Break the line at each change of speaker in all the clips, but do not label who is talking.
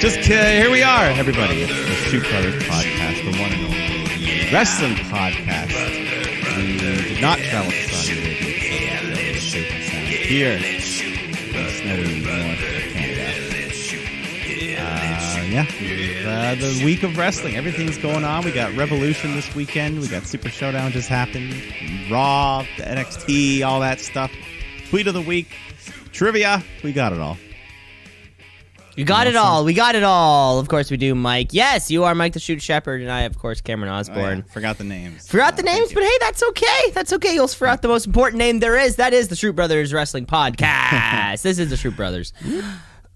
Just here we are, everybody. It's the Shoot Brothers podcast, the one and only wrestling podcast. We did not travel to Saudi Arabia, so we're safe and sound here in snowy North Canada. The week of wrestling. Everything's going on. We got Revolution this weekend. We got Super Showdown just happened. Raw, the NXT, all that stuff. Tweet of the week, trivia. We got it all.
You got it all. We got it all. Of course we do, Mike. Yes, you are Mike the Shoot Shepherd, and I, of course, Cameron Osborne.
Oh, yeah. Forgot the names.
But hey, that's okay. That's okay. You also forgot the most important name there is. That is the Shoot Brothers Wrestling Podcast. This is the Shoot Brothers.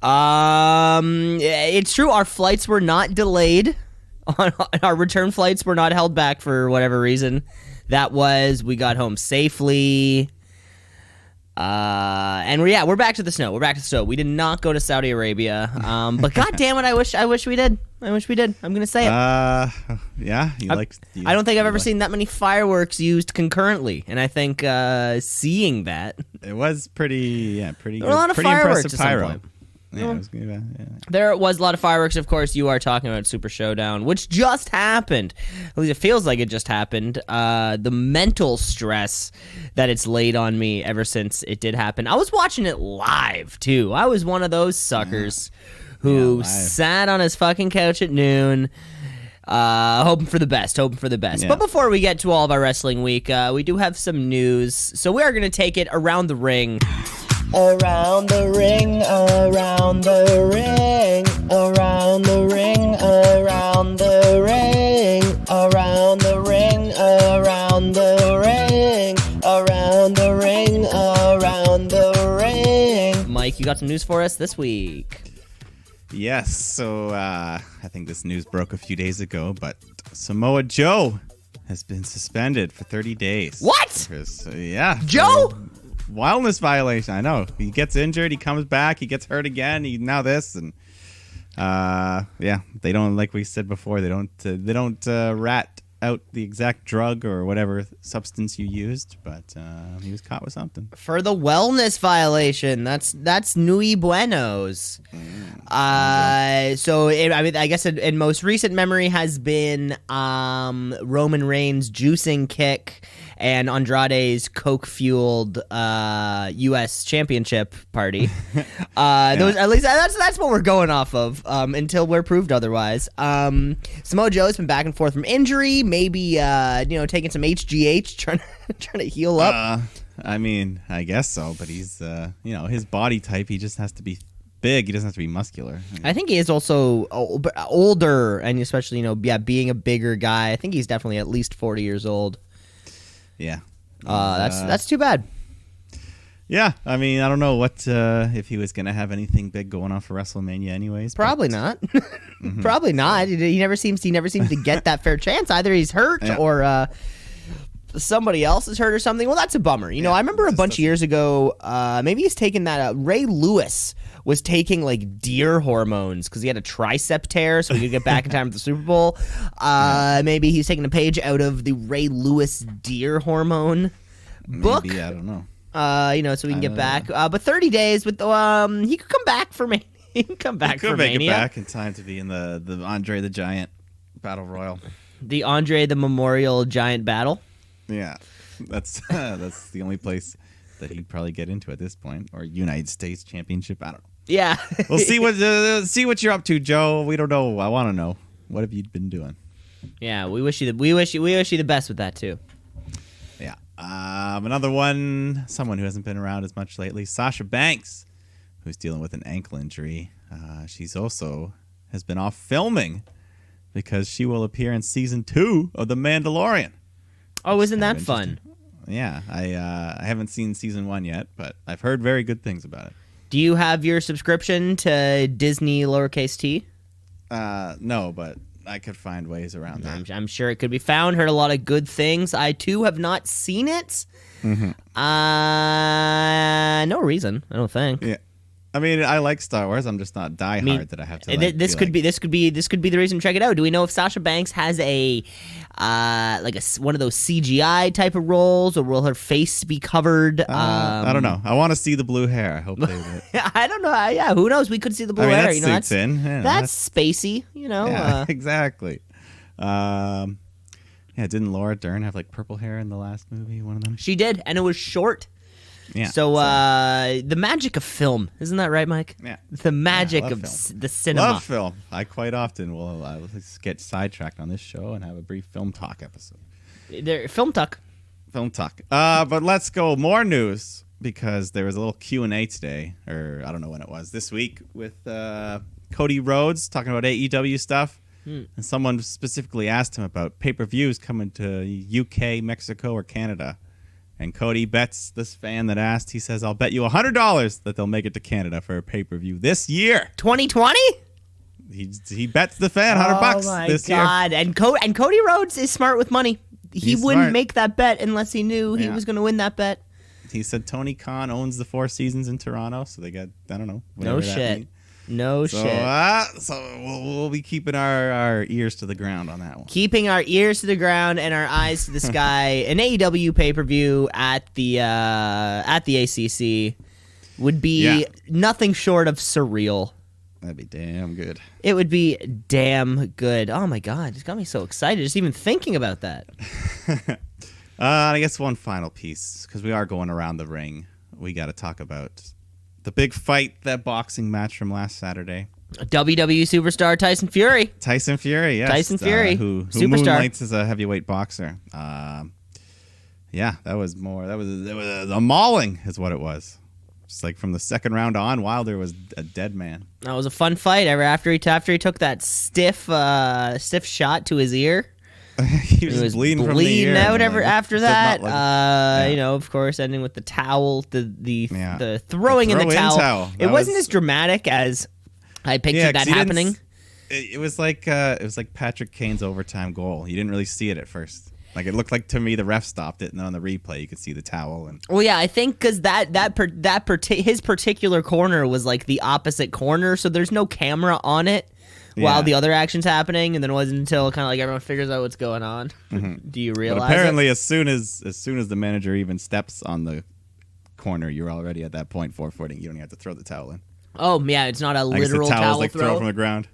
It's true. Our flights were not delayed. Our return flights were not held back for whatever reason. We got home safely. And we're back to the snow. We did not go to Saudi Arabia. But god damn it, I wish we did. I'm gonna say it.
Yeah. I
don't think I've ever seen that many fireworks used concurrently, and I think seeing that
it was pretty good.
There were a lot of
pretty
fireworks
impressive
at some
pyro.
point.
Yeah, it was good. Yeah.
There was a lot of fireworks, of course. You are talking about Super Showdown, which just happened. At least it feels like it just happened. The mental stress that it's laid on me ever since it did happen. I was watching it live, too. I was one of those suckers who sat on his fucking couch at noon, hoping for the best. Yeah. But before we get to all of our wrestling week, we do have some news. So we are going to take it around the ring. Around the ring, around the ring, around the ring, around the ring, around the ring, around the ring, around the ring, around the ring. Mike, you got some news for us this week.
Yes, so I think this news broke a few days ago, but Samoa Joe has been suspended for 30 days.
What?
Joe? Wildness violation. I know. He gets injured, he comes back, he gets hurt again. Now this, and they don't, like we said before, they don't rat out the exact drug or whatever substance you used, but he was caught with something
for the wellness violation. That's nui buenos. I guess in most recent memory has been Roman Reigns' juicing kick and Andrade's coke-fueled U.S. championship party. Those, at least that's what we're going off of until we're proved otherwise. Samoa Joe's been back and forth from injury, maybe taking some HGH, trying to heal up.
I guess so, but he's his body type, he just has to be big. He doesn't have to be muscular.
I think he is also older, and especially being a bigger guy. I think he's definitely at least 40 years old.
Yeah.
That's too bad.
Yeah, I don't know what if he was going to have anything big going on for WrestleMania anyways.
Probably not. Mm-hmm. Probably not. He never seems to get that fair chance. Either he's hurt or somebody else is hurt or something. Well, that's a bummer. I remember a bunch of years ago, maybe he's taken that Ray Lewis was taking like deer hormones because he had a tricep tear, so he could get back in time for the Super Bowl. Maybe he's taking a page out of the Ray Lewis deer hormone book.
Maybe, I don't know.
So we can get back. But 30 days with he could come back for me. He can come back for Mania.
He could make it back in time to be in the Andre the Giant Battle Royal.
The Andre the Memorial Giant Battle. Yeah,
that's the only place that he'd probably get into at this point, or United States Championship. I don't know.
Yeah,
we'll see what you're up to, Joe. We don't know. I want to know, what have you been doing?
Yeah, we wish you the best with that too.
Yeah, another one. Someone who hasn't been around as much lately, Sasha Banks, who's dealing with an ankle injury. She's also has been off filming because she will appear in season 2 of The Mandalorian.
Oh, isn't that fun?
Yeah, I haven't seen season 1 yet, but I've heard very good things about it.
Do you have your subscription to Disney lowercase t?
No, but I could find ways around that.
I'm sure it could be found. Heard a lot of good things. I, too, have not seen it. Mm-hmm. No reason, I don't think.
Yeah. I mean, I like Star Wars. I'm just not diehard that I have to. Like,
this could be the reason to check it out. Do we know if Sasha Banks has a one of those CGI type of roles, or will her face be covered?
I don't know. I want to see the blue hair. I hope they would.
I don't know. Yeah, who knows? We could see the blue hair.
That suits in. Yeah,
that's spacey.
Yeah, exactly. Didn't Laura Dern have like purple hair in the last movie? One of them.
She did, and it was short.
Yeah.
So the magic of film, isn't that right, Mike?
Yeah.
The magic of the cinema.
Love film. I quite often will get sidetracked on this show and have a brief film talk episode.
Film talk.
Film talk. But let's go more news, because there was a little Q&A today, or I don't know when it was, this week, with Cody Rhodes talking about AEW stuff. And someone specifically asked him about pay-per-views coming to UK, Mexico, or Canada. And Cody bets this fan that asked, he says, I'll bet you $100 that they'll make it to Canada for a pay-per-view this year.
2020?
He bets the fan $100 this year. Oh, my God.
And Cody Rhodes is smart with money. He's wouldn't
smart.
Make that bet unless he knew he was going to win that bet.
He said Tony Khan owns the Four Seasons in Toronto, so they got, I don't know.
No shit. No shit.
So we'll be keeping our ears to the ground on that one.
Keeping our ears to the ground and our eyes to the sky. An AEW pay-per-view at the ACC would be nothing short of surreal.
That'd be damn good.
It would be damn good. Oh my God, it's got me so excited just even thinking about that.
I guess one final piece, because we are going around the ring. We got to talk about the big fight, that boxing match from last Saturday.
WWE superstar Tyson Fury.
Tyson Fury, yes.
Tyson Fury,
who
superstar.
Moonlights as a heavyweight boxer. That was a mauling is what it was. Just like from the second round on, Wilder was a dead man.
That was a fun fight. After he took that stiff shot to his ear.
He was bleeding from the ear
out after that.
Of
course, ending with the towel, the throwing in the towel. It wasn't as dramatic as I pictured that happening.
It was like Patrick Kane's overtime goal. You didn't really see it at first. Like, it looked like to me the ref stopped it, and then on the replay you could see the towel. And
well, yeah, I think because his particular corner was like the opposite corner, so there's no camera on it. While the other action's happening, and then it wasn't until kind of like everyone figures out what's going on. Mm-hmm. Do you realize?
But apparently, as soon as the manager even steps on the corner, you're already at that point 4-footing. You don't even have to throw the towel in.
Oh yeah, it's not a literal
towel. The towel's like
throw
thrown from the ground.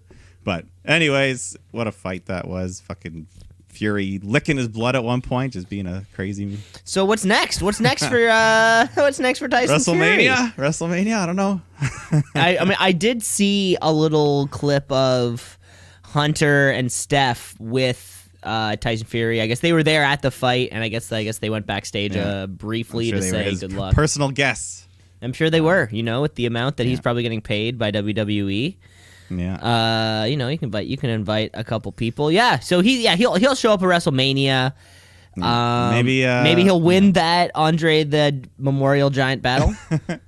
But anyways, what a fight that was! Fucking Fury licking his blood at one point, just being a crazy.
So what's next? What's next for Tyson Fury?
WrestleMania? I don't know.
I did see a little clip of Hunter and Steph with Tyson Fury. I guess they were there at the fight, and I guess they went backstage briefly to say good luck.
Personal guests.
I'm sure they were. With the amount that he's probably getting paid by WWE.
Yeah.
You can invite a couple people. Yeah. So he'll show up at WrestleMania. Maybe he'll win that Andre the Memorial Giant battle.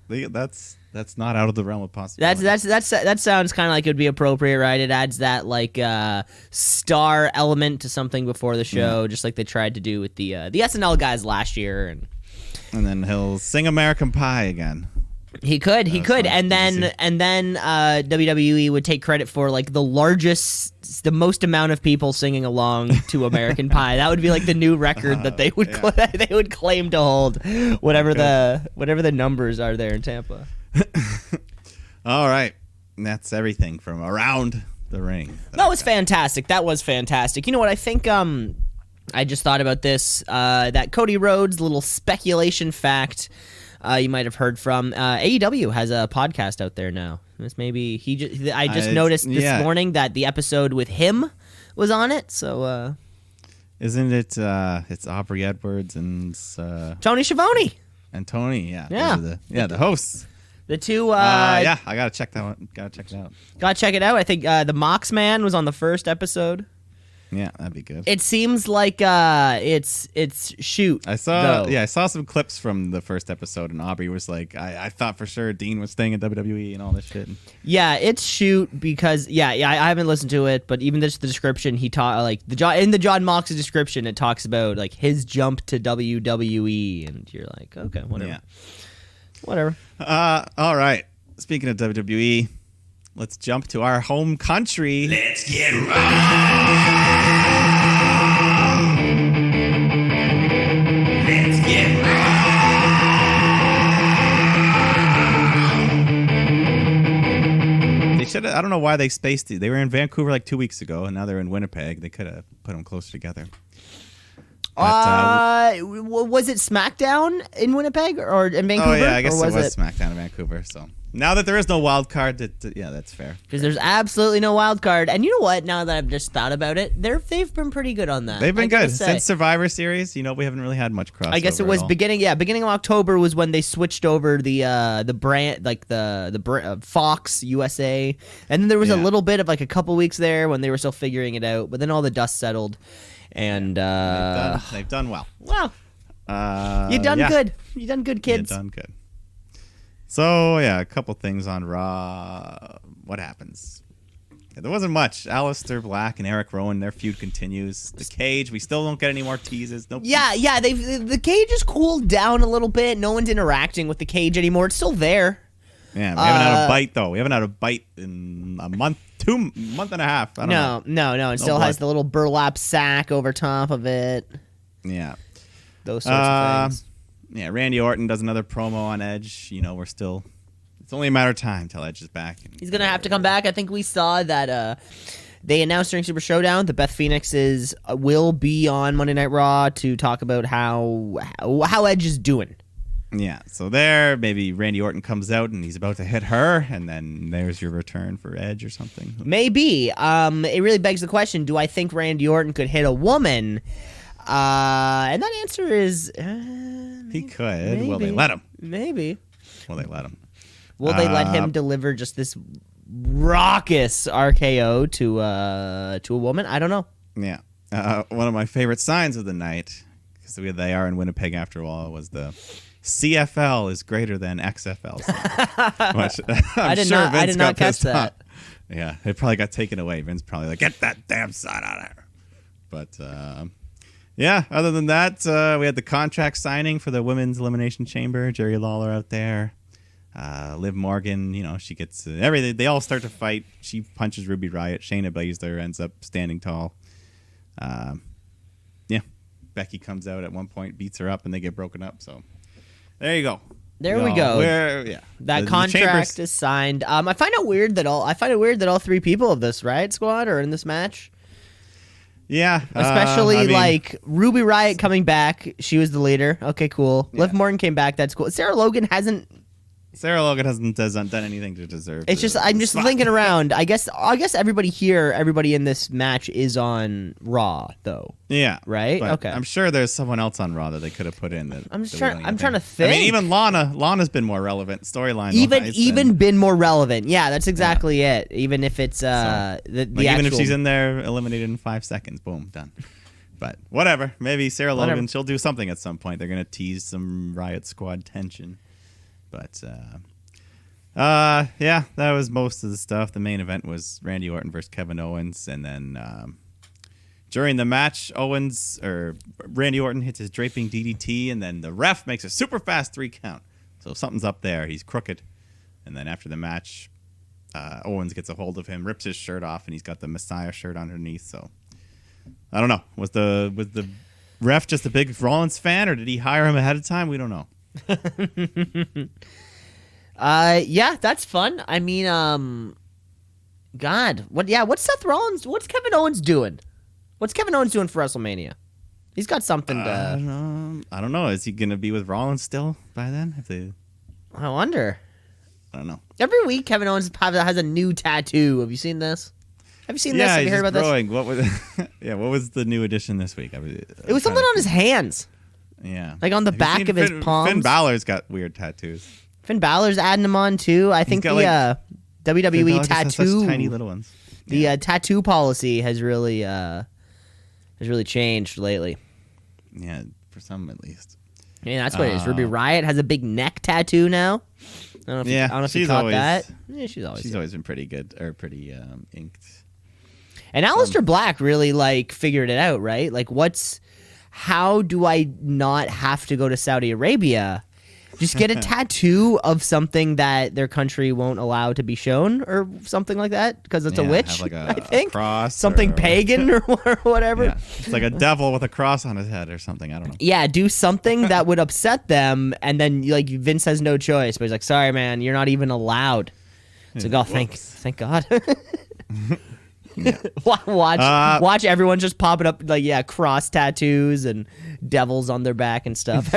That's not out of the realm of possibility.
That sounds kind of like it would be appropriate, right? It adds that like star element to something before the show, just like they tried to do with the SNL guys last year, and
then he'll sing American Pie again.
He could, and then WWE would take credit for like the most amount of people singing along to American Pie. That would be like the new record that they would claim to hold, whatever the numbers are there in Tampa.
All right, and that's everything from around the ring.
That was fantastic. That was fantastic. You know what? I think I just thought about this. That Cody Rhodes little speculation fact. You might have heard from AEW has a podcast out there now. This maybe I just noticed this morning that the episode with him was on it. So
isn't it? It's Aubrey Edwards and
Tony Schiavone
and Tony. The hosts.
The two.
I gotta check that one. Gotta check it out.
Gotta check it out. I think the Mox Man was on the first episode.
Yeah, that'd be good.
It seems like it's shoot.
I saw some clips from the first episode, and Aubrey was like, I thought for sure Dean was staying at WWE and all this shit.
Yeah, it's shoot because I haven't listened to it, but even just the description he taught in the John Moxley description, it talks about like his jump to WWE, and you're like, okay, whatever.
Yeah.
Whatever.
All right. speaking of WWE, let's jump to our home country.
Let's get wrong. Let's get wrong.
They should have. I don't know why they spaced it. They were in Vancouver like 2 weeks ago, and now they're in Winnipeg. They could have put them closer together.
Was it SmackDown in Winnipeg or in Vancouver?
Oh yeah, I guess
or
it was SmackDown in Vancouver. So now that there is no wild card, that's fair.
Because there's absolutely no wild card. And you know what? Now that I've just thought about it, they've been pretty good on that.
They've been good since Survivor Series. We haven't really had much crossover.
I guess it was beginning of October was when they switched over the brand, like the Fox USA, and then there was a little bit of like a couple weeks there when they were still figuring it out. But then all the dust settled, and
they've done well.
Well, you done good. You done good, kids.
You done good. So, yeah, a couple things on Raw. What happens? Yeah, there wasn't much. Aleister Black and Eric Rowan, their feud continues. The cage, we still don't get any more teases. Nope.
Yeah, the cage has cooled down a little bit. No one's interacting with the cage anymore. It's still there.
Yeah, we haven't had a bite, though. We haven't had a bite in a month, month and a half. I don't know.
No. It still has the little burlap sack over top of it.
Yeah.
Those sorts of things.
Yeah, Randy Orton does another promo on Edge. We're still... It's only a matter of time till Edge is back.
He's going to have to come back. I think we saw that they announced during Super Showdown that Beth Phoenix will be on Monday Night Raw to talk about how Edge is doing.
Yeah, so there, maybe Randy Orton comes out and he's about to hit her, and then there's your return for Edge or something.
Maybe. It really begs the question, do I think Randy Orton could hit a woman? And that answer is...
he could.
Maybe.
Will they let him?
Maybe.
Will they let him?
Will they let him deliver just this raucous RKO to a woman? I don't know.
Yeah. One of my favorite signs of the night, because they are in Winnipeg after all, was the CFL is greater than XFL. Which I did not catch that. Yeah, it probably got taken away. Vince probably like, get that damn sign out of here. But yeah, other than that, we had the contract signing for the Women's Elimination Chamber. Jerry Lawler out there. Liv Morgan, she gets everything. They all start to fight. She punches Ruby Riott. Shayna Baszler ends up standing tall. Yeah, Becky comes out at one point, beats her up, and they get broken up. So there you go.
There we go. That contract is signed. I find it weird that all three people of this Riot Squad are in this match.
Yeah,
especially like Ruby Riott coming back. She was the leader. Okay, cool. Yeah. Liv Morgan came back. That's cool. Sarah Logan hasn't done anything to deserve.
It's
just I'm just thinking around. I guess everybody in this match is on Raw though.
Yeah,
right. Okay,
I'm sure there's someone else on Raw that they could have put in.
I'm trying to think.
I mean, even Lana's been more relevant storyline.
Even been more relevant. Yeah, that's exactly it. Even if it's
even if she's in there eliminated in 5 seconds, boom, done. But whatever. Maybe Sarah Logan, she'll do something at some point. They're gonna tease some Riot Squad tension. But, yeah, that was most of the stuff. The main event was Randy Orton versus Kevin Owens. And then during the match, Randy Orton hits his draping DDT, and then the ref makes a super fast 3 count. So something's up there. He's crooked. And then after the match, Owens gets a hold of him, rips his shirt off, and he's got the Messiah shirt underneath. So I don't know. Was the ref just a big Rollins fan, or did he hire him ahead of time? We don't know.
Yeah, that's fun. I mean, God, what's Seth Rollins? What's Kevin Owens doing? What's Kevin Owens doing for WrestleMania? He's got something to.
I don't know. Is he gonna be with Rollins still by then?
I wonder.
I don't know.
Every week, Kevin Owens has a new tattoo. Have you seen this? Have you seen this? Have you heard about
growing. This? What was? What was the new addition this week?
It was something on his hands.
Yeah.
Like on the back of his palms.
Finn Balor's got weird tattoos.
Finn Balor's adding them on too. I think the WWE tattoo,
such tiny little ones.
The tattoo policy has really changed lately.
Yeah, for some at least.
Yeah, that's what it is. Ruby Riott has a big neck tattoo now. I don't know if you caught that. Yeah, she's always
been pretty good, or pretty inked.
And Aleister Black really figured it out, right? How do I not have to go to Saudi Arabia Just get a tattoo of something that their country won't allow to be shown, or something like that, because it's a witch.
Have like
I think
a cross,
something pagan or whatever.
Yeah, it's like a devil with a cross on his head or something. I don't know.
Yeah, do something that would upset them, and then like Vince has no choice, but he's like, "Sorry, man, you're not even allowed." It's like, oh, thank God. Watch everyone just popping up like cross tattoos and devils on their back and stuff.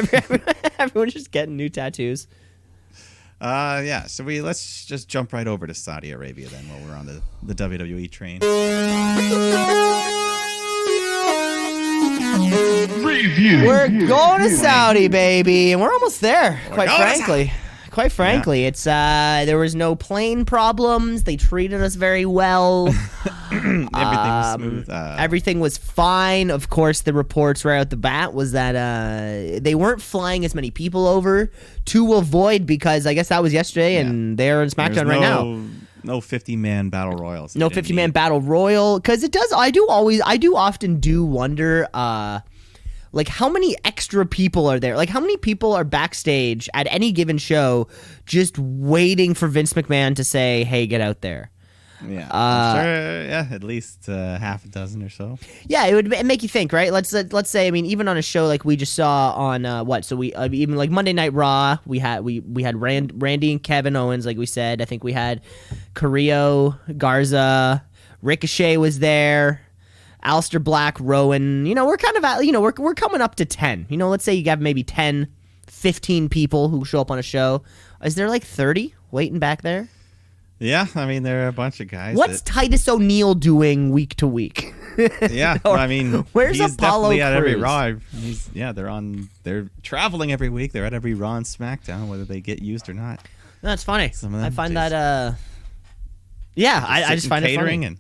Everyone's just getting new tattoos.
So let's just jump right over to Saudi Arabia then while we're on the WWE train.
Review.
We're going to Saudi, baby, and we're almost there. Quite frankly, it's there was no plane problems. They treated us very well.
Everything was smooth.
Everything was fine. Of course, the reports right out the bat was that they weren't flying as many people over to avoid, because I guess that was yesterday, and they're in SmackDown right now.
No 50-man battle royals.
No 50-man battle royal, because it does. I do often wonder. Like, how many extra people are there? Like, how many people are backstage at any given show just waiting for Vince McMahon to say, hey, get out there?
Yeah, I'm sure, at least half a dozen or so.
Yeah, it would make you think, right? Let's say, I mean, even on a show like we just saw on even like Monday Night Raw, we had Randy and Kevin Owens, like we said. I think we had Carrillo, Garza, Ricochet was there. Aleister Black, Rowan, we're kind of we're coming up to 10. Let's say you have maybe 10, 15 people who show up on a show. Is there like 30 waiting back there?
Yeah, I mean, there are a bunch of guys.
What's Titus O'Neil doing week to week?
Yeah, I mean,
where's
he's
Apollo
definitely at every
Crews?
Raw. They're traveling every week. They're at every Raw and SmackDown, whether they get used or not.
That's funny.
Some of them
I find
just-
that I just find it funny.
And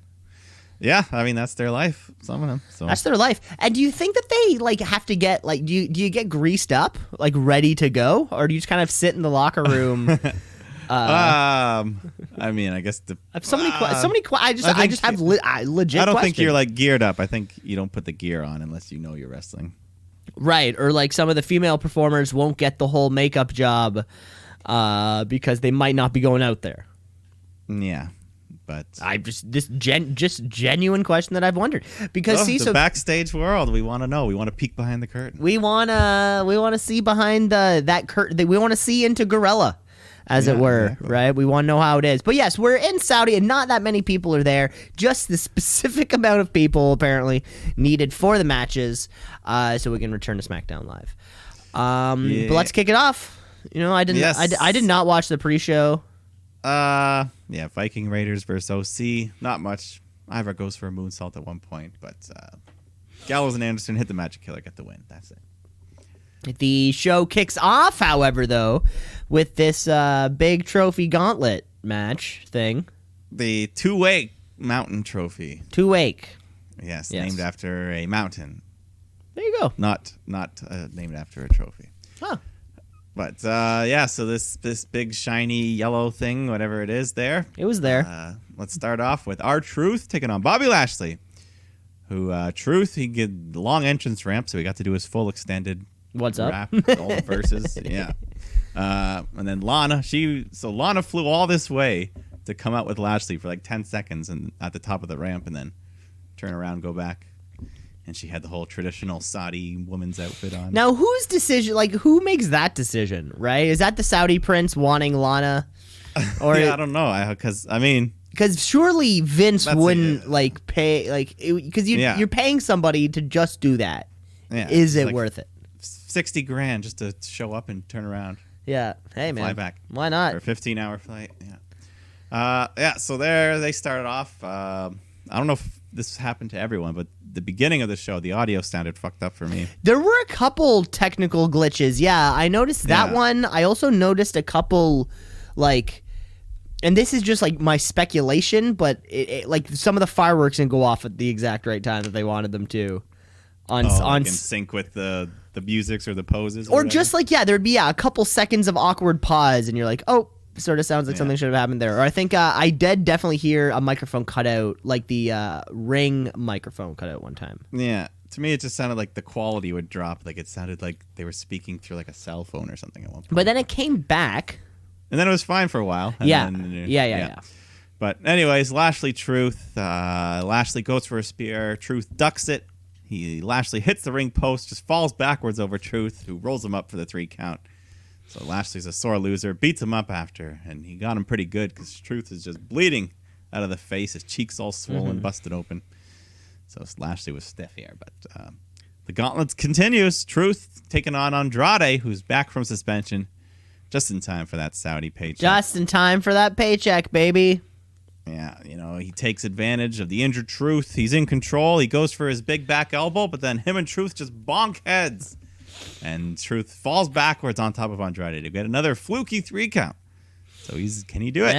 yeah, I mean, that's their life. Some of them. So
That's their life. And do you think that they like have to get like do you get greased up, like ready to go, or do you just kind of sit in the locker room?
I mean, I guess
I have so many. I just have legit.
I don't think
questions.
you're like geared up. I think you don't put the gear on unless you know you're wrestling.
Right, or like some of the female performers won't get the whole makeup job because they might not be going out there.
Yeah, but
I just genuine question that I've wondered, because
the backstage world, we want to know. We want to peek behind the curtain.
We want to see behind that curtain. We want to see into Gorilla, as it were,
exactly.
right? We want to know how it is. But yes, we're in Saudi, and not that many people are there. Just the specific amount of people apparently needed for the matches, so we can return to SmackDown Live. But let's kick it off. I did not watch the pre-show.
Viking Raiders versus OC. Not much. Ivor goes for a moonsault at one point, but Gallows and Anderson hit the Magic Killer, get the win. That's it.
The show kicks off, however, though, with this big trophy gauntlet match thing.
The two-way mountain trophy.
Two-wake.
Yes, named after a mountain.
There you go.
Not named after a trophy.
Huh.
But so this big shiny yellow thing, whatever it is, there.
It was there.
Let's start off with R-Truth taking on Bobby Lashley. He get the long entrance ramp, so he got to do his full extended
What's up?
rap, all the verses, yeah. And then Lana, Lana flew all this way to come out with Lashley for like 10 seconds and at the top of the ramp, and then turn around, go back. And she had the whole traditional Saudi woman's outfit on.
Now, whose decision? Like, who makes that decision? Right? Is that the Saudi prince wanting Lana? Or
I don't know.
Because surely Vince wouldn't pay because you're paying somebody to just do that.
Yeah,
Is it worth it?
$60,000 just to show up and turn around.
Yeah. Hey man,
fly back.
Why not?
For a 15-hour flight. Yeah. So there they started off. I don't know if this happened to everyone, but the beginning of the show, the audio sounded fucked up for me.
There were a couple technical glitches. Yeah, I noticed that one. I also noticed a couple, and this is just like my speculation, but like some of the fireworks didn't go off at the exact right time that they wanted them to.
In sync with the musics or the poses,
or just there'd be a couple seconds of awkward pause, and you're like, oh. Sort of sounds like something should have happened there. Or I think I did definitely hear a microphone cut out, like the ring microphone cut out one time.
Yeah. To me, it just sounded like the quality would drop. Like it sounded like they were speaking through like a cell phone or something at one point.
But then it came back.
And then it was fine for a while. And
Yeah.
then,
Yeah.
But anyways, Lashley Truth. Lashley goes for a spear. Truth ducks it. Lashley hits the ring post, just falls backwards over Truth, who rolls him up for the 3 count. So Lashley's a sore loser, beats him up after, and he got him pretty good because Truth is just bleeding out of the face. His cheeks all swollen, busted open. So Lashley was stiff here. But the gauntlet continues. Truth taking on Andrade, who's back from suspension, just in time for that Saudi paycheck.
Just in time for that paycheck, baby.
Yeah, he takes advantage of the injured Truth. He's in control. He goes for his big back elbow, but then him and Truth just bonk heads. And Truth falls backwards on top of Andrade to get another fluky 3 count. So can he do it?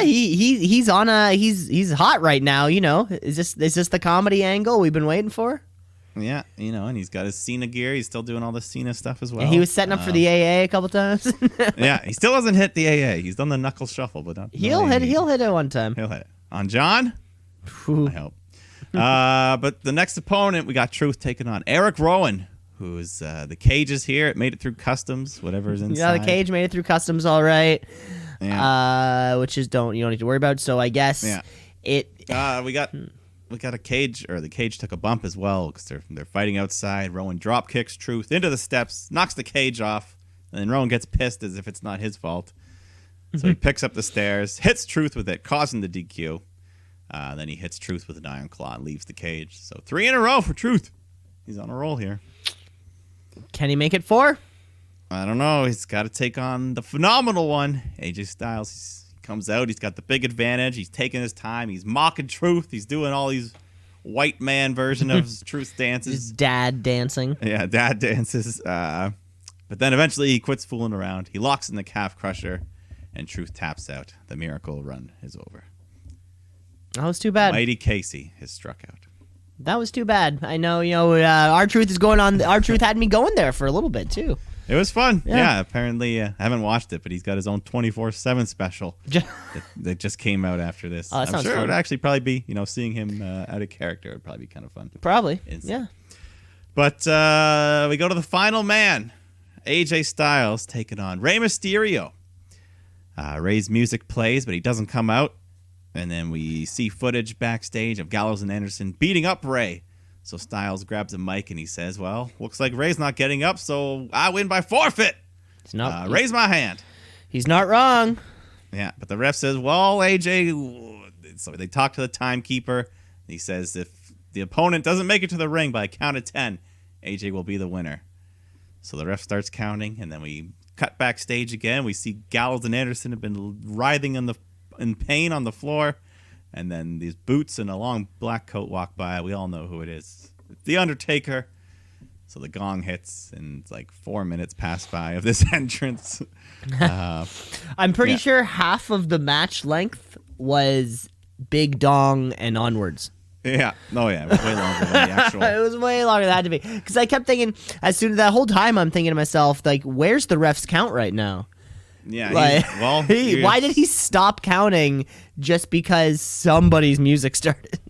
He's hot right now, Is this the comedy angle we've been waiting for?
Yeah, and he's got his Cena gear. He's still doing all the Cena stuff as well.
He was setting up for the AA a couple times.
Yeah, he still hasn't hit the AA. He's done the knuckle shuffle, but
he'll hit it one time.
He'll hit it. On John? I hope. But the next opponent, we got Truth taking on Eric Rowan, who's the cage is here. It made it through customs, whatever's inside.
Yeah, the cage made it through customs all right.
Yeah.
Which is you don't need to worry about. So I guess
we got a cage, or the cage took a bump as well because they're fighting outside. Rowan drop kicks Truth into the steps, knocks the cage off, and then Rowan gets pissed as if it's not his fault. So he picks up the stairs, hits Truth with it, causing the DQ. Then he hits Truth with an iron claw and leaves the cage. So 3 in a row for Truth. He's on a roll here.
Can he make it 4?
I don't know. He's got to take on the phenomenal one, AJ Styles. He comes out. He's got the big advantage. He's taking his time. He's mocking Truth. He's doing all these white man version of Truth dances.
His dad dancing.
Yeah, dad dances. But then eventually he quits fooling around. He locks in the calf crusher, and Truth taps out. The miracle run is over.
That was too bad.
Mighty Casey has struck out.
That was too bad. I know, our Truth is going on. Our Truth had me going there for a little bit too.
It was fun. Yeah, apparently, I haven't watched it, but he's got his own 24/7 special that just came out after this.
Oh, that
I'm
sounds
sure
fun.
it would actually probably be, seeing him out of character would probably be kind of fun.
Probably.
Instant.
Yeah.
But we go to the final man, AJ Styles taking on Rey Mysterio. Rey's music plays, but he doesn't come out. And then we see footage backstage of Gallows and Anderson beating up Rey. So Styles grabs a mic and he says, well, looks like Rey's not getting up, so I win by forfeit.
It's not.
Raise my hand.
He's not wrong.
Yeah, but the ref says, well, AJ, so they talk to the timekeeper. He says if the opponent doesn't make it to the ring by a count of 10, AJ will be the winner. So the ref starts counting, and then we cut backstage again. We see Gallows and Anderson have been writhing in pain on the floor. And then these boots and a long black coat walk by. We all know who it is. It's The Undertaker. So the gong hits, and it's like 4 minutes pass by of this entrance.
I'm pretty sure half of the match length was Big Dong and onwards.
Yeah. Oh, yeah. It was way longer than the actual.
It was way longer than that to be. Because I kept thinking, as soon as that whole time, I'm thinking to myself, like, where's the ref's count right now?
Yeah.
Why did he stop counting just because somebody's music started?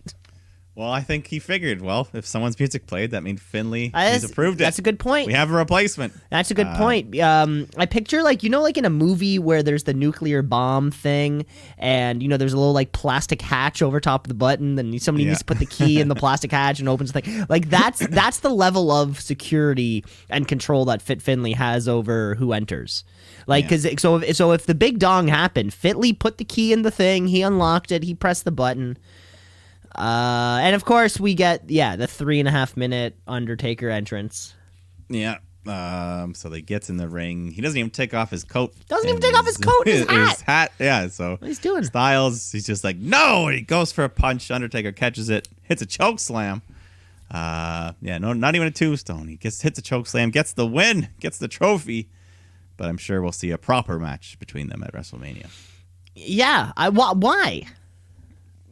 Well, I think he figured, if someone's music played, that means Finley, he's approved it.
That's a good point.
We have a replacement.
That's a good point. I picture, like in a movie where there's the nuclear bomb thing, and, there's a little, plastic hatch over top of the button, and somebody needs to put the key in the plastic hatch and opens the thing. Like, that's the level of security and control that Fit Finley has over who enters. So if the big dong happened, Finley put the key in the thing, he unlocked it, he pressed the button. And of course we get, the 3.5 minute Undertaker entrance.
Yeah. So they gets in the ring. He doesn't even take off his coat.
His
hat. Yeah. So
what he's doing?
Styles, he's just like, no. And he goes for a punch. Undertaker catches it, hits a choke slam. Not even a tombstone. He hits a choke slam, gets the win, gets the trophy. But I'm sure we'll see a proper match between them at WrestleMania.
Yeah. Why?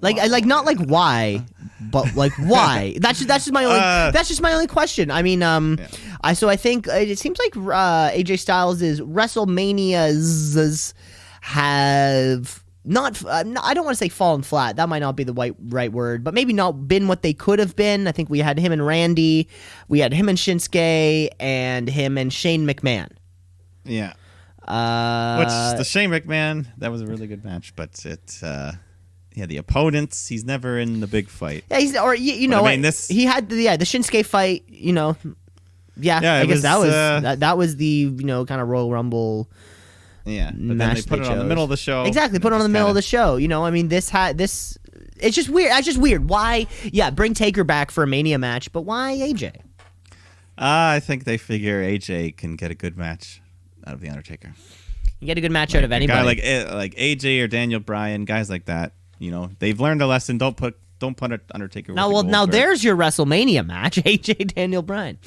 Like not like why, but like why? That's just my only question. I mean, I think it seems like AJ Styles' WrestleManias have I don't want to say fallen flat. That might not be the right word, but maybe not been what they could have been. I think we had him and Randy, we had him and Shinsuke, and him and Shane McMahon.
Yeah. Which the Shane McMahon, that was a really good match, but the opponents, he's never in the big fight.
Yeah, you know,
I mean,
he had the Shinsuke fight. You know, I guess that was the kind of Royal Rumble.
Yeah, but then they put it on the middle of the show.
Exactly, put it on the middle of the show. You know, I mean, this. It's just weird. It's just weird. Why? Yeah, bring Taker back for a Mania match, but why AJ?
I think they figure AJ can get a good match out of the Undertaker.
You get a good match out of anybody.
A guy like AJ or Daniel Bryan, guys like that. You know, they've learned a lesson. Don't put Undertaker.
Now there's your WrestleMania match: AJ Daniel Bryan.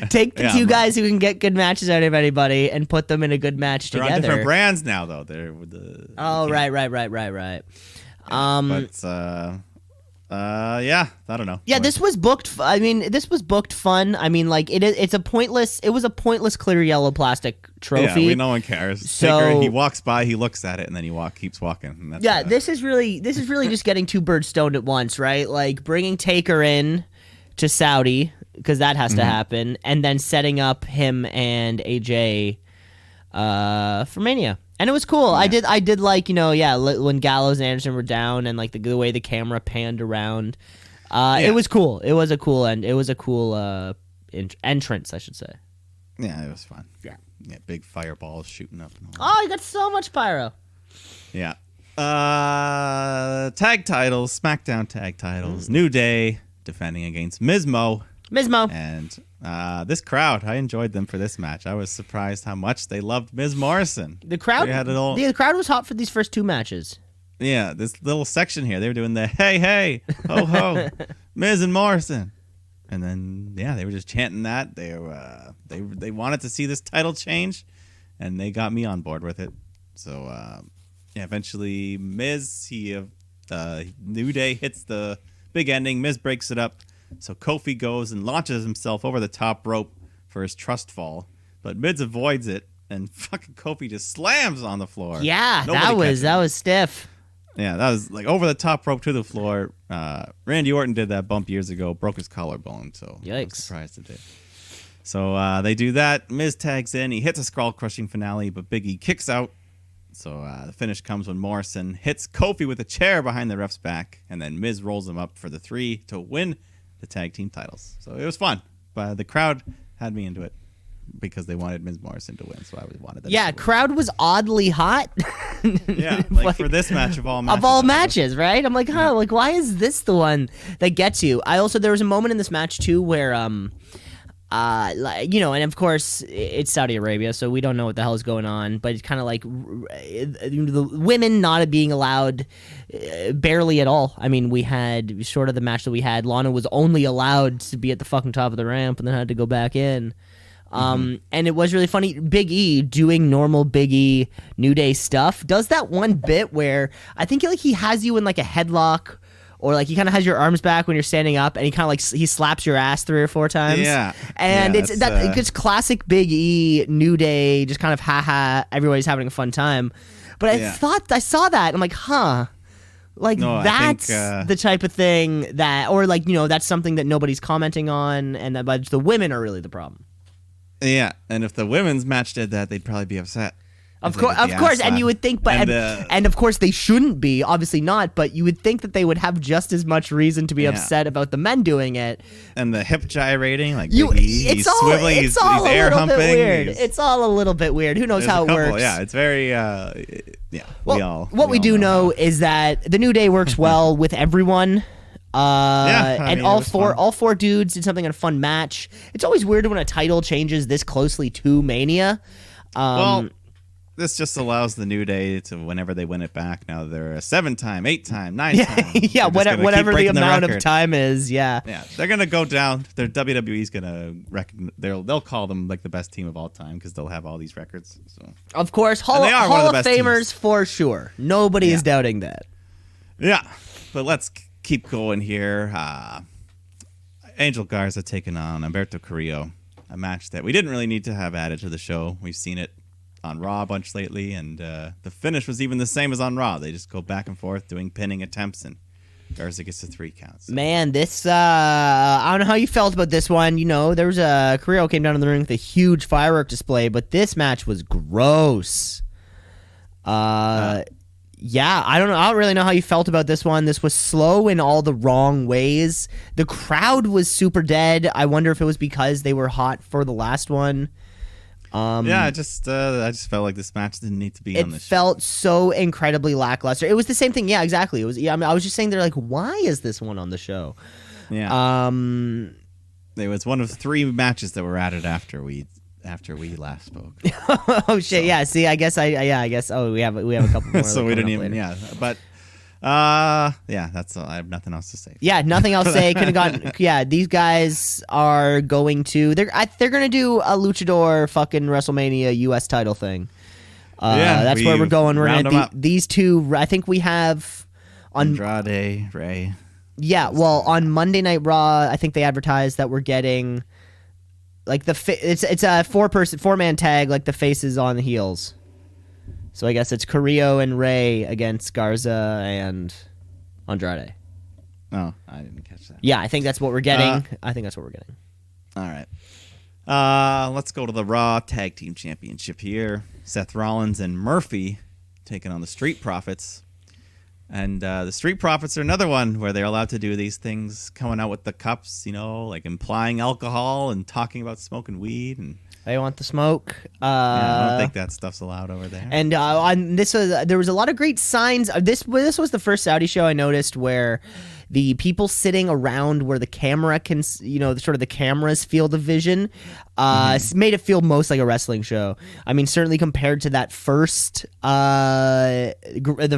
Take the two guys who can get good matches out of anybody and put them in a good match
they're
together.
On different brands now, though. They're with the.
Oh, right.
Yeah, I don't know.
Yeah, this was booked. I mean, this was booked fun. I mean, like it's a pointless. It was a pointless clear yellow plastic trophy.
Yeah, no one cares.
So
Taker, he walks by, he looks at it, and then he keeps walking. And that's,
this is really just getting two birds stoned at once, right? Like bringing Taker in to Saudi because that has to happen, and then setting up him and AJ for Mania. And it was cool. Yeah. I did like, when Gallows and Anderson were down and like the way the camera panned around. It was cool. It was a cool entrance, I should say.
Yeah, it was fun. Yeah, big fireballs shooting up. And all
that. You got so much pyro.
Yeah. Tag titles, SmackDown tag titles. New Day defending against Mizmo. And this crowd, I enjoyed them for this match. I was surprised how much they loved Miz Morrison.
The crowd was hot for these first two matches.
Yeah, this little section here, they were doing the hey, ho, ho, Miz and Morrison. And then, they were just chanting that. They wanted to see this title change, and they got me on board with it. So, eventually Miz, New Day hits the big ending. Miz breaks it up. So Kofi goes and launches himself over the top rope for his trust fall, but Miz avoids it, and fucking Kofi just slams on the floor.
Yeah, that was stiff.
Yeah, that was like over the top rope to the floor. Randy Orton did that bump years ago, broke his collarbone, so
yikes.
I was surprised it did. So they do that. Miz tags in. He hits a skull-crushing finale, but Big E kicks out. So the finish comes when Morrison hits Kofi with a chair behind the ref's back, and then Miz rolls him up for the 3 to win the tag team titles. So it was fun. But the crowd had me into it because they wanted Miz Morrison to win, so I wanted that.
Yeah, crowd was oddly hot.
Yeah, like for this match of all matches.
Of all matches, right? I'm like, like why is this the one that gets you? There was a moment in this match too where and of course it's Saudi Arabia, so we don't know what the hell is going on. But it's kind of like the women not being allowed barely at all. I mean, we had sort of the match that we had. Lana was only allowed to be at the fucking top of the ramp, and then had to go back in. And it was really funny. Big E doing normal Big E New Day stuff does that one bit where I think he has you in like a headlock. Or like he kind of has your arms back when you're standing up, and he kind of like he slaps your ass 3 or 4 times.
Yeah,
and it's classic Big E New Day, just kind of everybody's having a fun time. But I thought I saw that, and I'm like, that's the type of thing that, or like that's something that nobody's commenting on, and that but the women are really the problem.
Yeah, and if the women's match did that, they'd probably be upset.
Of course, and you would think, but and of course they shouldn't be, obviously not. But you would think that they would have just as much reason to be upset about the men doing it.
And the hip gyrating, like Big E, he's swiveling, he's air humping.
Weird. It's all a little bit weird. Who knows how it works?
Yeah, it's very.
What we do know is that the New Day works well with everyone. All four dudes did something in a fun match. It's always weird when a title changes this closely to Mania.
This just allows the New Day to, whenever they win it back, now they're a 7-time, 8-time, 9-time.
Yeah, whatever the amount of time is. Yeah,
they're gonna go down. Their WWE's gonna they'll call them like the best team of all time because they'll have all these records. So
of course, Hall of Famers teams. For sure. Nobody is doubting that.
Yeah, but let's keep going here. Angel Garza taking on Humberto Carrillo, a match that we didn't really need to have added to the show. We've seen it on Raw a bunch lately, and the finish was even the same as on Raw. They just go back and forth doing pinning attempts, and Garza gets the 3 counts.
Man, this I don't know how you felt about this one. You know, there was a Carrillo came down in the ring with a huge firework display, but this match was gross. Yeah, I don't know. I don't really know how you felt about this one. This was slow in all the wrong ways. The crowd was super dead. I wonder if it was because they were hot for the last one.
I just felt like this match didn't need to be on the show.
It felt so incredibly lackluster. It was the same thing. Yeah, exactly. It was. Yeah, I mean, I was just saying, they're like, why is this one on the show?
Yeah. It was one of 3 matches that were added after we last spoke.
Oh shit! So. Yeah. See, I guess. Oh, we have a couple more.
So we didn't even.
Later.
Yeah, but. That's all. I have nothing else to say.
Yeah, nothing else to say. Could have gotten. Yeah, these guys are going to. They're going to do a luchador fucking WrestleMania US title thing. That's where we're going. We're going to these 2. I think we have on
Andrade, Ray.
Yeah, well, on Monday Night Raw, I think they advertised that we're getting like it's a 4-man tag, like the faces on the heels. So I guess it's Carrillo and Ray against Garza and Andrade.
Oh, I didn't catch that.
Yeah, I think that's what we're getting.
All right. Let's go to the Raw Tag Team Championship here. Seth Rollins and Murphy taking on the Street Profits. And the Street Profits are another one where they're allowed to do these things, coming out with the cups, like implying alcohol and talking about smoking weed. And
they want the smoke.
I don't think that stuff's allowed over there.
And on this, there was a lot of great signs. This was the first Saudi show I noticed where the people sitting around where the camera can, sort of the camera's field of vision, made it feel most like a wrestling show. I mean, certainly compared to that first, the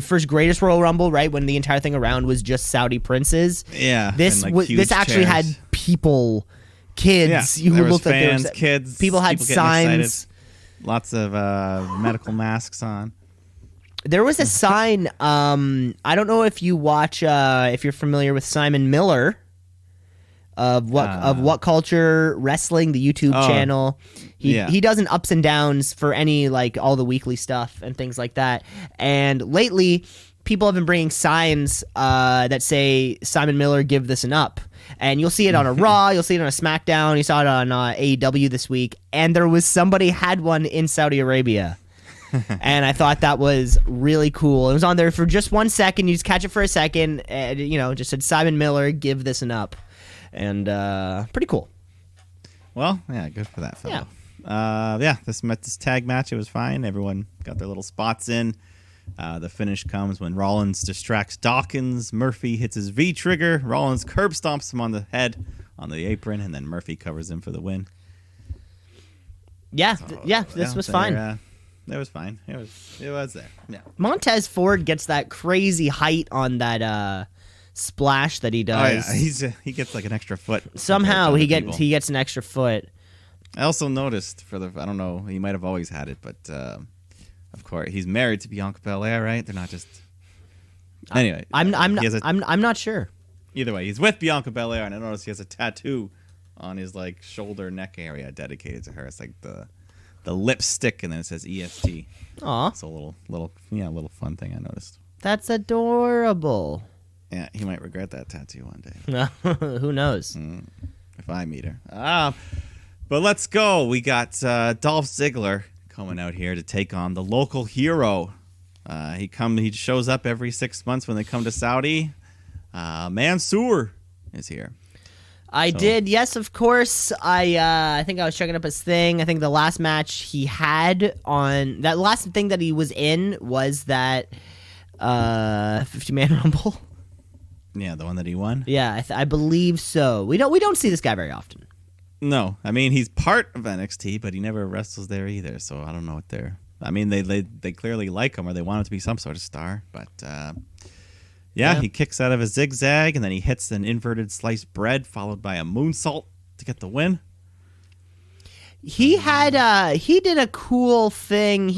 first Greatest Royal Rumble, right, when the entire thing around was just Saudi princes.
Yeah,
this actually had people, kids who looked like
fans, kids.
People had signs,
lots of medical masks on.
There was a sign. I don't know if you watch, if you're familiar with Simon Miller of What Culture Wrestling, the YouTube channel. He does an ups and downs for any all the weekly stuff and things like that. And lately, people have been bringing signs that say Simon Miller, give this an up. And you'll see it on a Raw, you'll see it on a SmackDown, you saw it on AEW this week, and there was somebody had one in Saudi Arabia. And I thought that was really cool. It was on there for just 1 second. You just catch it for a second. And, just said Simon Miller, give this an up. And pretty cool.
Well, yeah, good for that fellow. Yeah. This tag match, it was fine. Everyone got their little spots in. The finish comes when Rollins distracts Dawkins. Murphy hits his V-trigger. Rollins curb stomps him on the head on the apron, and then Murphy covers him for the win.
Yeah, this was fine.
It was fine. It was there. Yeah.
Montez Ford gets that crazy height on that splash that he does.
Oh, yeah. He gets like an extra foot.
Somehow he gets an extra foot.
I also noticed I don't know, he might have always had it, but of course he's married to Bianca Belair, right? They're not just. Anyway,
I'm not sure.
Either way, he's with Bianca Belair, and I noticed he has a tattoo on his shoulder neck area dedicated to her. It's like the lipstick, and then it says EST.
Aw.
It's a little fun thing I noticed.
That's adorable.
Yeah, he might regret that tattoo one day.
Who knows?
If I meet her. But let's go. We got Dolph Ziggler coming out here to take on the local hero. He shows up every 6 months when they come to Saudi. Mansoor is here.
I did, yes, of course. I think I was checking up his thing. I think the last match he had on that last thing that he was in was that 50-man Rumble.
Yeah, the one that he won.
Yeah, I believe so. We don't see this guy very often.
No, I mean he's part of NXT, but he never wrestles there either. So I don't know what they're. I mean they clearly like him or they want him to be some sort of star, but. Yeah, he kicks out of a zigzag, and then he hits an inverted sliced bread, followed by a moonsault to get the win.
He had he did a cool thing.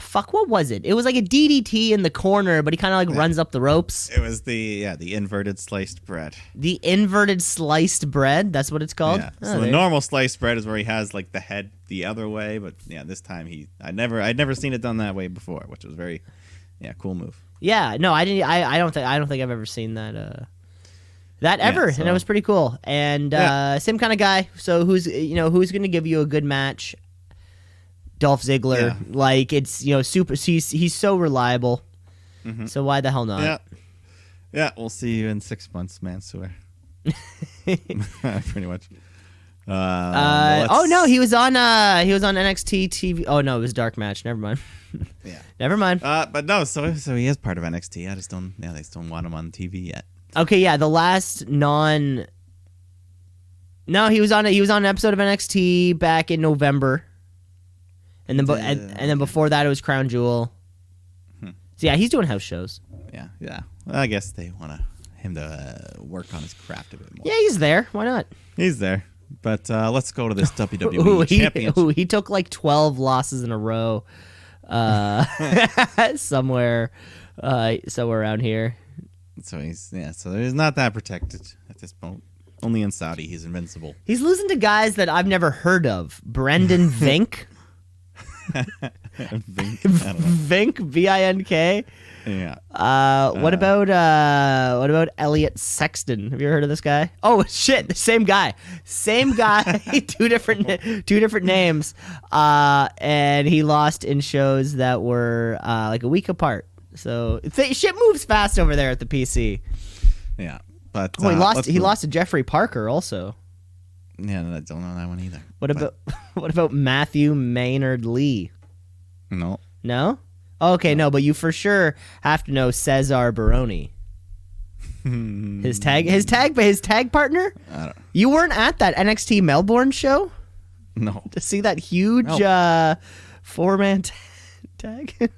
fuck, what was it? It was like a DDT in the corner, but he kind of like runs up the ropes.
It was the inverted sliced bread.
The inverted sliced bread, that's what it's called?
Yeah.
Oh,
So the
there-
normal sliced bread is where he has like the head the other way, but yeah, this time I'd never seen it done that way before, which was very cool move.
Yeah, no, I didn't. I don't think I've ever seen that. Ever,
so-
and it was pretty cool. And same kind of guy. So who's going to give you a good match? Dolph Ziggler.
Yeah.
Like it's super. He's so reliable.
Mm-hmm.
So why the hell not?
Yeah. Yeah, we'll see you in 6 months, Mansoor. Pretty much.
Oh no, he was on NXT TV. Oh no, it was dark match. Never mind.
Yeah.
Never mind.
But no, so he is part of NXT. I just don't. Yeah, they just don't want him on TV yet.
Okay, yeah, the last non. No, he was on an episode of NXT back in November, and then and then before that it was Crown Jewel. So yeah, he's doing house shows.
Yeah. Well, I guess they want him to work on his craft a bit more.
Yeah, he's there. Why not?
He's there. But let's go to this WWE Championship.
He took like 12 losses in a row, somewhere around here.
So so he's not that protected at this point. Only in Saudi, he's invincible.
He's losing to guys that I've never heard of. Brendan Vink. Vink, Vink.
Yeah.
What about Elliot Sexton? Have you ever heard of this guy? Oh shit, the same guy, two different names. And he lost in shows that were like a week apart. So shit moves fast over there at the PC.
Yeah. But
He lost to Jeffrey Parker also.
Yeah, I don't know that one either.
What about Matthew Maynard Lee?
No.
No? Okay, no, but you for sure have to know Cesar Baroni. His tag partner?
I don't.
You weren't at that NXT Melbourne show
No.
to see that huge four-man tag?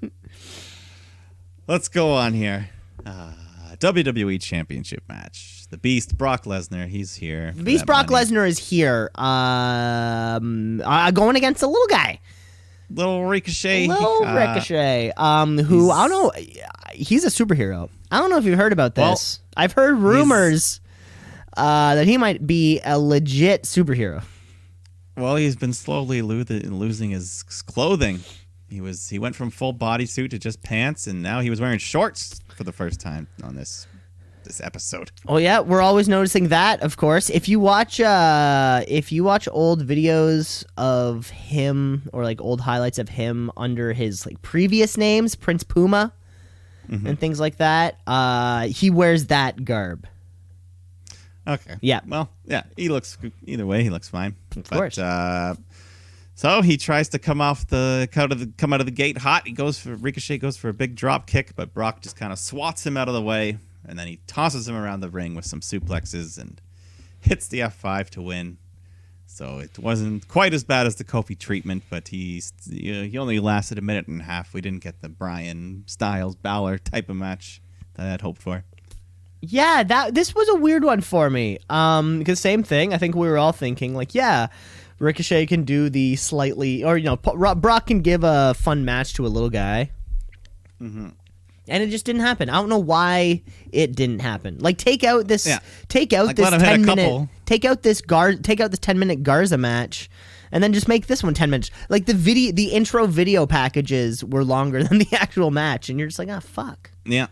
Let's go on here. WWE Championship match. The Beast, Brock Lesnar, he's here.
The Beast Brock Lesnar is here. Going against a little guy.
Little Ricochet.
Who I don't know, he's a superhero. I don't know if you've heard about this. I've heard rumors that he might be a legit superhero.
Well, he's been slowly losing his clothing. He went from full bodysuit to just pants, and now he was wearing shorts for the first time on this episode.
Oh yeah, we're always noticing that, of course. If you watch old videos of him or like old highlights of him under his like previous names, Prince Puma and things like that, he wears that garb.
Okay.
Yeah.
Well, yeah, either way he looks fine.
Of course.
So he tries to come out of the gate hot. Ricochet goes for a big drop kick, but Brock just kind of swats him out of the way. And then he tosses him around the ring with some suplexes and hits the F5 to win. So it wasn't quite as bad as the Kofi treatment, but he only lasted a minute and a half. We didn't get the Bryan Styles Balor type of match that I had hoped for.
Yeah, this was a weird one for me. Because same thing. I think we were all thinking like, yeah, Ricochet can do the slightly, or Brock can give a fun match to a little guy. Mm-hmm. And it just didn't happen. I don't know why it didn't happen. Like take out this 10-minute Garza match and then just make this one 10 minutes. Like the intro video packages were longer than the actual match and you're just like, fuck.
Yeah.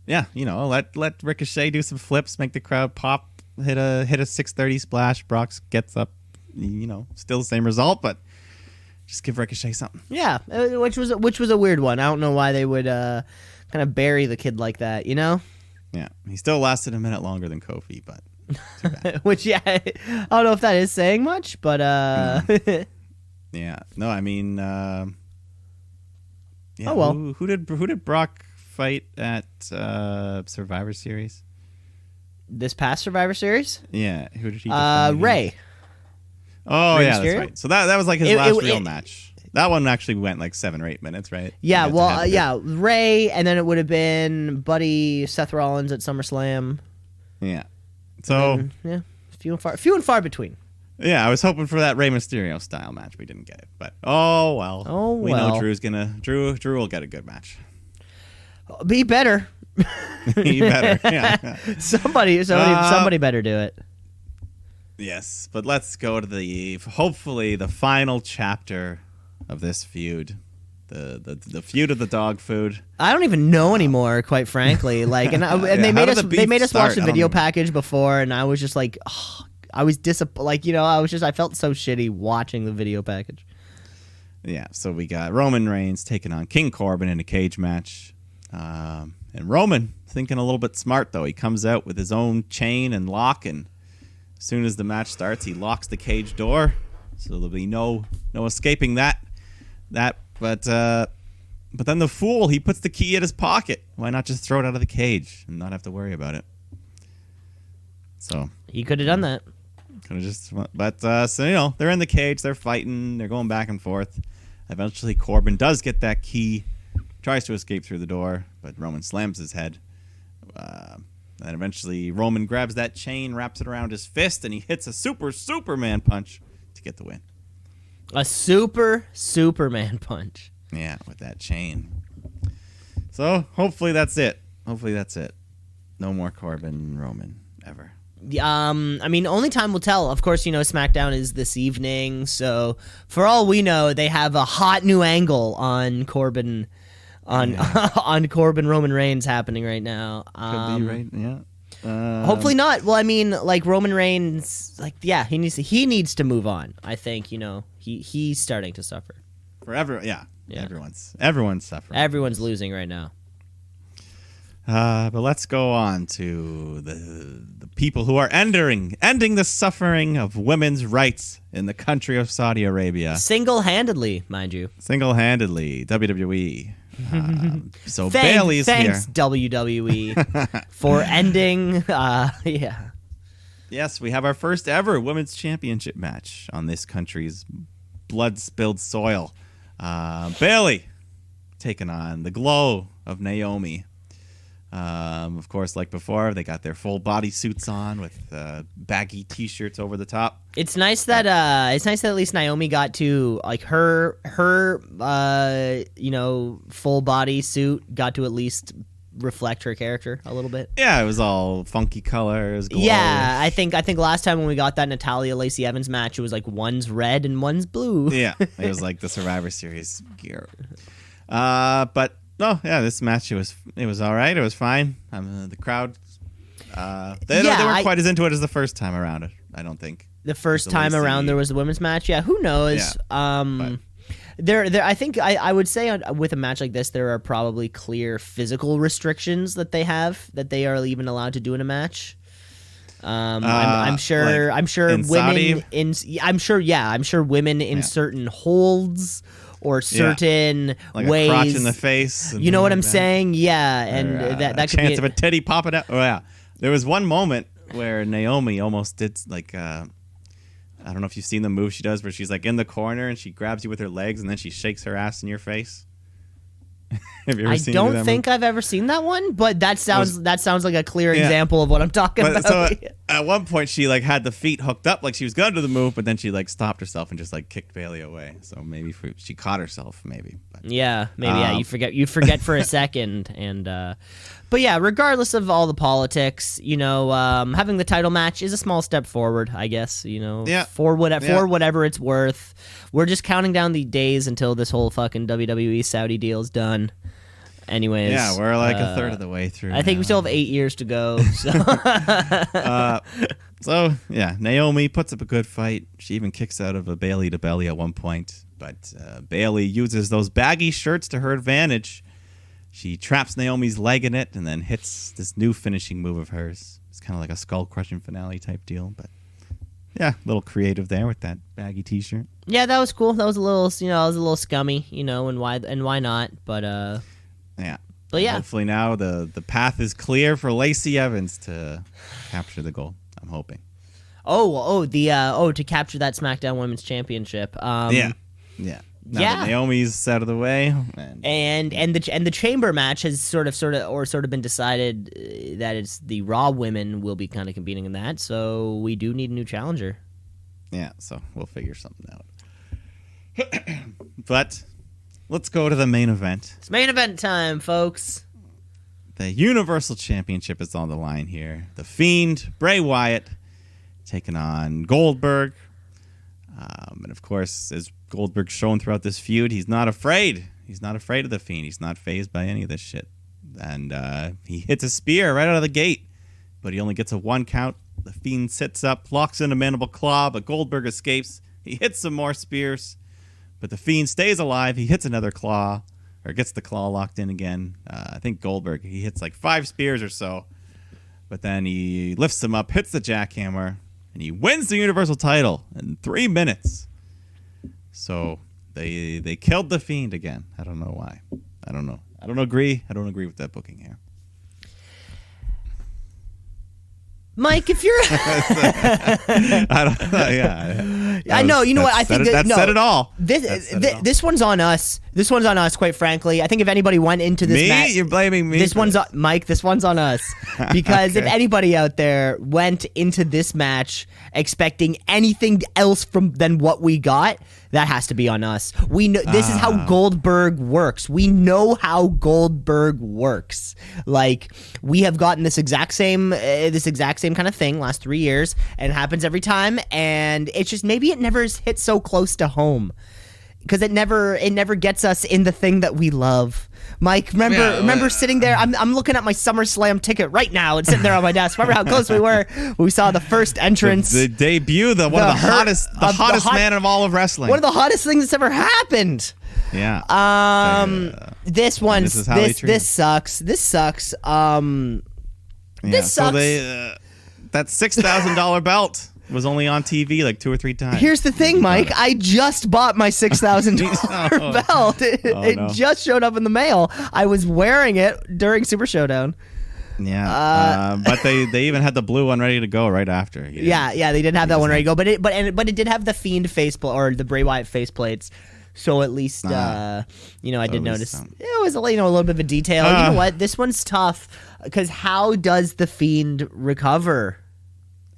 Yeah, let Ricochet do some flips, make the crowd pop, hit a 630 splash, Brock gets up, still the same result, but just give Ricochet something.
Yeah, which was a weird one. I don't know why they would kind of bury the kid like that,
Yeah, he still lasted a minute longer than Kofi, but too bad.
Which, yeah, I don't know if that is saying much, but
yeah, no, I mean, yeah.
Oh well,
who did Brock fight at Survivor Series?
This past Survivor Series?
Yeah, who did he?
Ray.
Oh
Rey
yeah,
Mysterio?
that's right. So that was like his last real match. That one actually went like 7 or 8 minutes, right?
Yeah, Ray, and then it would have been Buddy Seth Rollins at SummerSlam.
Yeah. So
few and far between.
Yeah, I was hoping for that Rey Mysterio style match. We didn't get it, but oh well.
Oh,
We
well.
know Drew will get a good match.
Be better.
He better. Yeah.
Somebody better do it.
Yes, but let's go to hopefully the final chapter of this feud. The feud of the dog food.
I don't even know anymore, quite frankly. Like, and they
how
made
did
us
the beef
watch
start?
the
I don't
video
even-
package before, and I was just like, I was disappointed. Like, I felt so shitty watching the video package.
Yeah, so we got Roman Reigns taking on King Corbin in a cage match. And Roman thinking a little bit smart, though. He comes out with his own chain and lock, and as soon as the match starts, he locks the cage door. So there'll be no escaping that. But then the fool, he puts the key in his pocket. Why not just throw it out of the cage and not have to worry about it? So
He could have done that.
so they're in the cage, they're fighting, they're going back and forth. Eventually, Corbin does get that key, tries to escape through the door, but Roman slams his head. And eventually, Roman grabs that chain, wraps it around his fist, and he hits a Superman punch to get the win.
A Superman punch.
Yeah, with that chain. So hopefully that's it. No more Corbin and Roman ever.
I mean, only time will tell. Of course, SmackDown is this evening, so for all we know, they have a hot new angle on Corbin, on Corbin Roman Reigns happening right now.
Could be right. Yeah.
Hopefully not. Well, I mean, like Roman Reigns, he needs to move on. I think he's starting to suffer.
Yeah.
Yeah.
Everyone's suffering.
Everyone's losing right now.
But let's go on to the people who are ending the suffering of women's rights in the country of Saudi Arabia.
Single-handedly, mind you.
Single-handedly, WWE. So Bailey's
thanks,
here.
WWE, for ending. Yeah.
Yes, we have our first ever women's championship match on this country's blood-spilled soil. Bailey taking on the glow of Naomi. Of course, like before, they got their full body suits on with baggy T-shirts over the top.
It's nice that at least Naomi got to her full body suit got to at least reflect her character a little bit.
Yeah, it was all funky colors. Glow.
Yeah, I think last time when we got that Natalya Lacey Evans match, it was like one's red and one's blue.
Yeah, it was like the Survivor Series gear. But no, yeah, this match it was all right. It was fine. The crowd, they weren't quite as into it as the first time around. I don't think
the first time around there was the women's match. Yeah, who knows?
Yeah,
There. I think I would say with a match like this, there are probably clear physical restrictions that they have that they are even allowed to do in a match. I'm sure
in
women
Saudi?
I'm sure women in certain holds or certain
like
ways,
a crotch in the face.
You know what I'm
saying?
saying? Yeah, and that could
chance
be
of a titty popping out. Oh yeah, there was one moment where Naomi almost did I don't know if you've seen the move she does where she's like in the corner and she grabs you with her legs and then she shakes her ass in your face. Have you ever seen that move?
I don't think I've ever seen that one, but that sounds like a clear example of what I'm talking about.
So at one point she had the feet hooked up like she was going to do the move, but then she stopped herself and just kicked Bailey away. So maybe she caught herself, maybe. But,
yeah, maybe. You forget for a second, and but yeah, regardless of all the politics, having the title match is a small step forward, I guess. For whatever it's worth. We're just counting down the days until this whole fucking WWE Saudi deal is done. Anyways,
yeah, we're a third of the way through.
I think we still have 8 years to go. So.
So yeah, Naomi puts up a good fight. She even kicks out of a Bailey to belly at one point, but Bailey uses those baggy shirts to her advantage. She traps Naomi's leg in it and then hits this new finishing move of hers. It's kind of like a skull-crushing finale type deal, but yeah, a little creative there with that baggy T-shirt.
Yeah, that was cool. That was a little scummy, and why not? But
yeah.
But yeah.
Hopefully now the path is clear for Lacey Evans to capture the gold. I'm hoping.
To capture that SmackDown Women's Championship.
Yeah. Now that Naomi's out of the way,
and the chamber match has sort of been decided that it's the Raw women will be kind of competing in that. So we do need a new challenger.
Yeah, so we'll figure something out. But let's go to the main event.
It's main event time, folks.
The Universal Championship is on the line here. The Fiend, Bray Wyatt, taking on Goldberg. And of course, as Goldberg's shown throughout this feud, he's not afraid. He's not afraid of the Fiend. He's not fazed by any of this shit. And he hits a spear right out of the gate, but he only gets a 1 count. The Fiend sits up, locks in a mandible claw, but Goldberg escapes. He hits some more spears, but the Fiend stays alive. He hits another claw, or gets the claw locked in again. I think Goldberg, he hits like 5 spears or so, but then he lifts him up, hits the jackhammer, and he wins the Universal title in 3 minutes. So they killed the Fiend again. I don't know why. I don't know. I don't agree with that booking here.
Mike, if you're,
I don't know. Yeah,
I know. You know what? I think
that said it all.
This one's on us. This one's on us. Quite frankly, I think if anybody went into this match,
you're blaming me.
This one's on Mike. This one's on us because if anybody out there went into this match expecting anything else than what we got, that has to be on us. We know this is how Goldberg works. We know how Goldberg works. Like, we have gotten this exact same kind of thing last 3 years, and it happens every time. And it's just maybe it never hit so close to home because it never gets us in the thing that we love. Mike, remember sitting there? I'm looking at my SummerSlam ticket right now. It's sitting there on my desk. Remember how close we were when we saw the first entrance,
the debut, one of the hottest man of all of wrestling,
one of the hottest things that's ever happened.
Yeah.
This sucks. This sucks. This sucks.
So that $6,000 belt was only on TV like 2 or 3 times.
Here's the thing, Mike. I just bought my $6,000 belt. It just showed up in the mail. I was wearing it during Super Showdown.
Yeah, but they even had the blue one ready to go right after.
Yeah, they did have that one ready to go. But it did have the Fiend faceplate or the Bray Wyatt faceplates. So at least I did notice it was a little bit of a detail. You know what? This one's tough because how does the Fiend recover?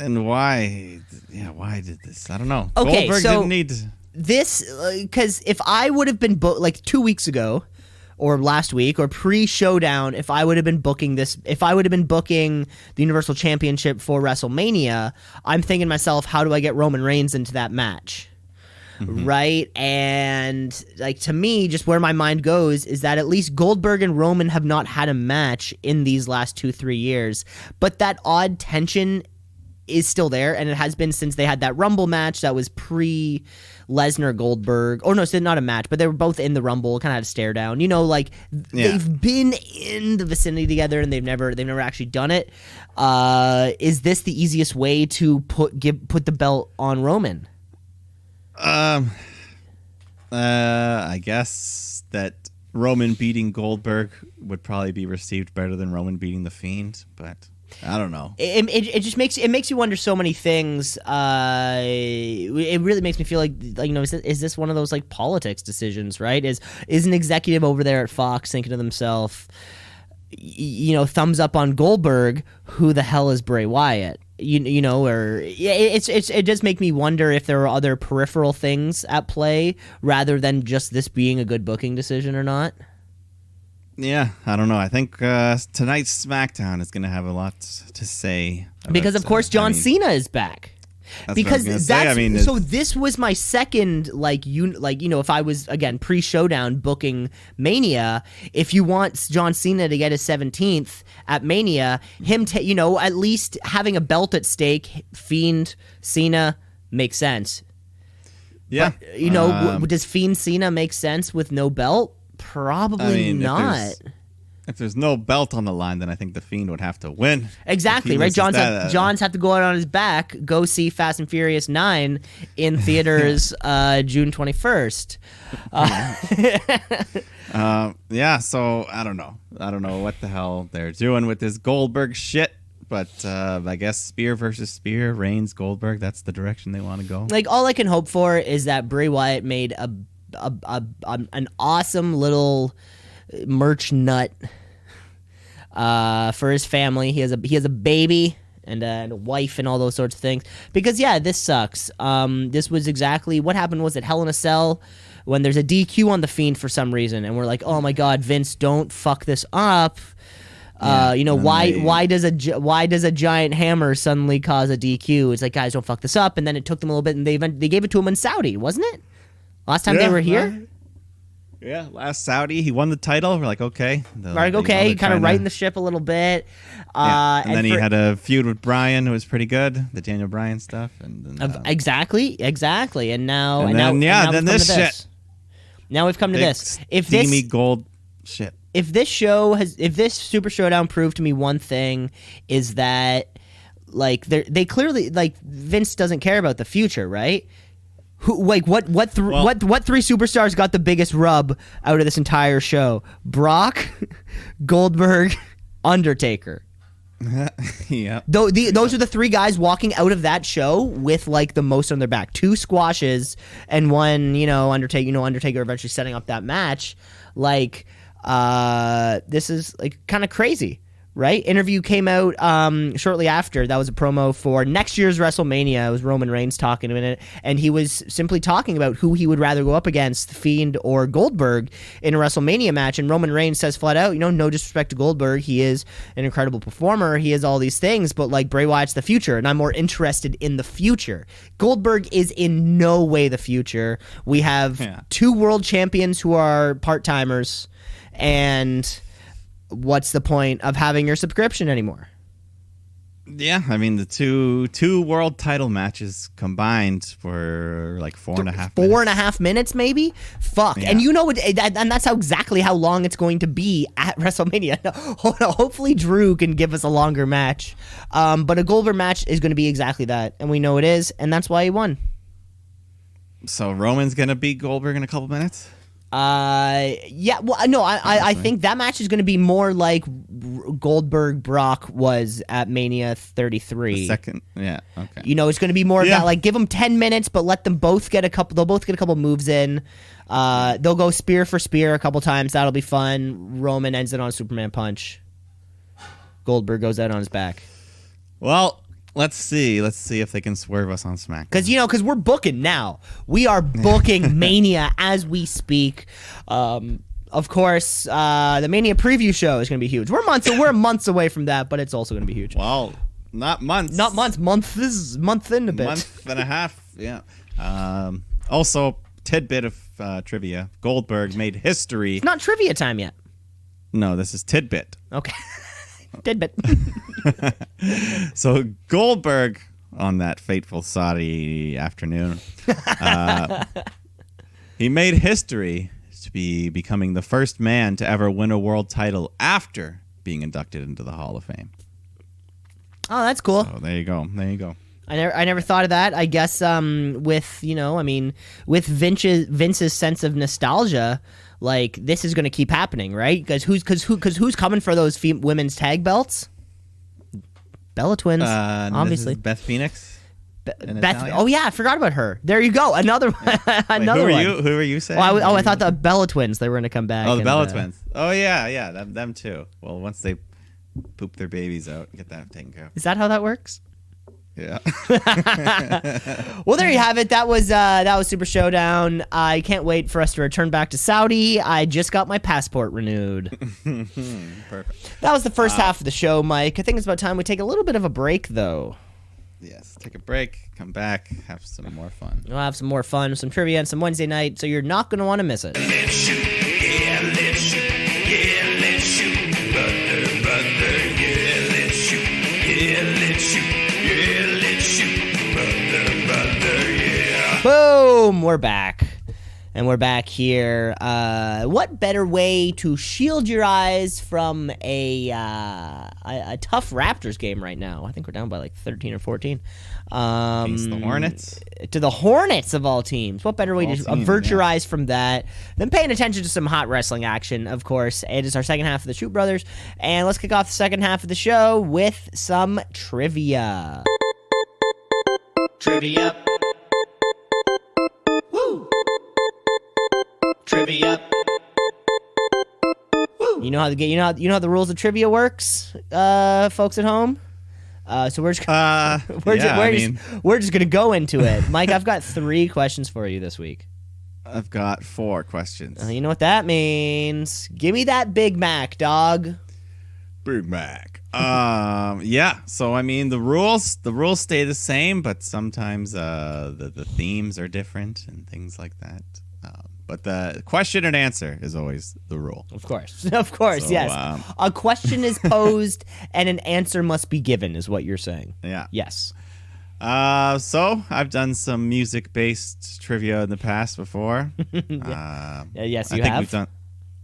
And why? Yeah, why did this? I don't know.
Okay,
Goldberg didn't need
this because if I would have been like 2 weeks ago, or last week, or pre-Showdown, if I would have been booking the Universal Championship for WrestleMania, I'm thinking to myself, how do I get Roman Reigns into that match? Mm-hmm. Right? And like, to me, just where my mind goes is that at least Goldberg and Roman have not had a match in these last 2-3 years, but that odd tension is still there, and it has been since they had that Rumble match that was pre-Lesnar Goldberg. Oh no, so not a match, but they were both in the Rumble, kind of had a stare down. They've been in the vicinity together, and they've never actually done it. Is this the easiest way to put the belt on Roman?
I guess that Roman beating Goldberg would probably be received better than Roman beating the Fiend, but I don't know.
It just makes you wonder so many things. It really makes me feel like is this one of those like politics decisions, right? Is an executive over there at Fox thinking to themselves, thumbs up on Goldberg, who the hell is Bray Wyatt? It does make me wonder if there are other peripheral things at play rather than just this being a good booking decision or not.
Yeah, I don't know. I think tonight's SmackDown is going to have a lot to say.
Because, of course, John Cena is back. So this was my second, if I was, again, pre-Showdown booking Mania, if you want John Cena to get his 17th at Mania, him, at least having a belt at stake, Fiend, Cena, makes sense.
Yeah.
But, does Fiend Cena make sense with no belt? Probably not.
If there's no belt on the line, then I think the Fiend would have to win.
Exactly, right? John's have to go out on his back, go see Fast and Furious 9 in theaters June 21st.
So I don't know. I don't know what the hell they're doing with this Goldberg shit. But I guess spear versus spear, Reigns, Goldberg, that's the direction they want to go.
Like, all I can hope for is that Bray Wyatt made an awesome little merch nut for his family. He has a baby, and a wife and all those sorts of things. Because yeah, this sucks. This was exactly what happened. Was it Hell in a Cell when there's a DQ on the Fiend for some reason, and we're like, oh my god, Vince, don't fuck this up. Why does a giant hammer suddenly cause a DQ? It's like, guys, don't fuck this up. And then it took them a little bit, and they gave it to him in Saudi, wasn't it? Last time they were here.
Yeah, last Saudi, he won the title. We're like, okay.
Kind of righting the ship a little bit.
And then he had a feud with Bryan, who was pretty good, the Daniel Bryan stuff. And then,
exactly. And now,
then this shit.
Now we've come to this.
If steamy gold shit.
If this Super Showdown proved to me one thing, is that like they clearly, like, Vince doesn't care about the future, right? What three superstars got the biggest rub out of this entire show? Brock, Goldberg, Undertaker.
Yeah.
Those are the three guys walking out of that show with like the most on their back. 2 squashes and one, Undertaker eventually setting up that match. Like, this is like kind of crazy. Right? Interview came out shortly after. That was a promo for next year's WrestleMania. It was Roman Reigns talking in it, and he was simply talking about who he would rather go up against, Fiend or Goldberg, in a WrestleMania match. And Roman Reigns says flat out, no disrespect to Goldberg, he is an incredible performer, he is all these things, but like Bray Wyatt's the future, and I'm more interested in the future. Goldberg is in no way the future. We have 2 world champions who are part-timers, and what's the point of having your subscription anymore?
Yeah, I mean, the two world title matches combined for like 4.5 minutes.
4.5 minutes, maybe? Fuck. Yeah. And and that's exactly how long it's going to be at WrestleMania. Hopefully Drew can give us a longer match. But a Goldberg match is going to be exactly that. And we know it is, and that's why he won.
So Roman's going to beat Goldberg in a couple minutes?
Yeah, well, no, I think that match is going to be more like Goldberg Brock was at Mania 33.
The second, yeah, okay.
It's going to be more of that, like, give them 10 minutes, but let them both get a couple moves in. They'll go spear for spear a couple times. That'll be fun. Roman ends it on a Superman punch. Goldberg goes out on his back.
Well, let's see if they can swerve us on SmackDown.
Because we're booking now. We are booking Mania as we speak. Of course, the Mania preview show is going to be huge. We're months away from that, but it's also going to be huge.
Well, not months.
Not months. Month. This is month in a bit.
Month and a half. Yeah. Also, tidbit of trivia: Goldberg made history.
It's not trivia time yet.
No, this is tidbit.
Okay. Tidbit.
So Goldberg, on that fateful Saudi afternoon, he made history to be becoming the first man to ever win a world title after being inducted into the Hall of Fame.
Oh, that's cool.
So there you go.
I never thought of that. I guess with Vince's sense of nostalgia, like, this is going to keep happening, right? Because who's coming for those women's tag belts? Bella Twins, obviously.
Beth Phoenix.
Beth. Oh yeah, I forgot about her. There you go. Another another one.
Who are you saying?
I thought the Bella Twins, they were going to come back.
Oh, the Bella Twins. Oh yeah, them too. Well, once they poop their babies out, get that taken care of.
Is that how that works?
Yeah.
Well, there you have it. That was Super Showdown. I can't wait for us to return back to Saudi. I just got my passport renewed.
Perfect.
That was the first half of the show, Mike. I think it's about time we take a little bit of a break, though.
Yes, take a break, come back, have some more fun.
We'll have some more fun, some trivia, and some Wednesday night, so you're not going to want to miss it.
Let's shoot, yeah, let's shoot, yeah, let's shoot, brother, yeah, let's shoot, yeah, let's shoot, yeah, let's shoot, brother, yeah.
Boom! We're back. And we're back here. What better way to shield your eyes from a tough Raptors game right now? I think we're down by like 13 or 14.
Against the Hornets?
To the Hornets of all teams. What better way to avert your eyes from that than paying attention to some hot wrestling action, of course. It is our second half of the Shoot Brothers. And let's kick off the second half of the show with some trivia.
Trivia. Woo! Trivia.
You know how the rules of trivia works, folks at home? So we're just we're just gonna go into it. Mike, I've got 3 questions for you this week.
I've got 4 questions.
You know what that means? Give me that Big Mac, dog.
Big Mac. Yeah. So I mean, the rules stay the same, but sometimes the themes are different and things like that. But the question and answer is always the rule.
Of course, yes. A question is posed and an answer must be given, is what you're saying.
Yeah.
Yes.
So I've done some music-based trivia in the past before.
Yes,
I
you
think
have.
we've done,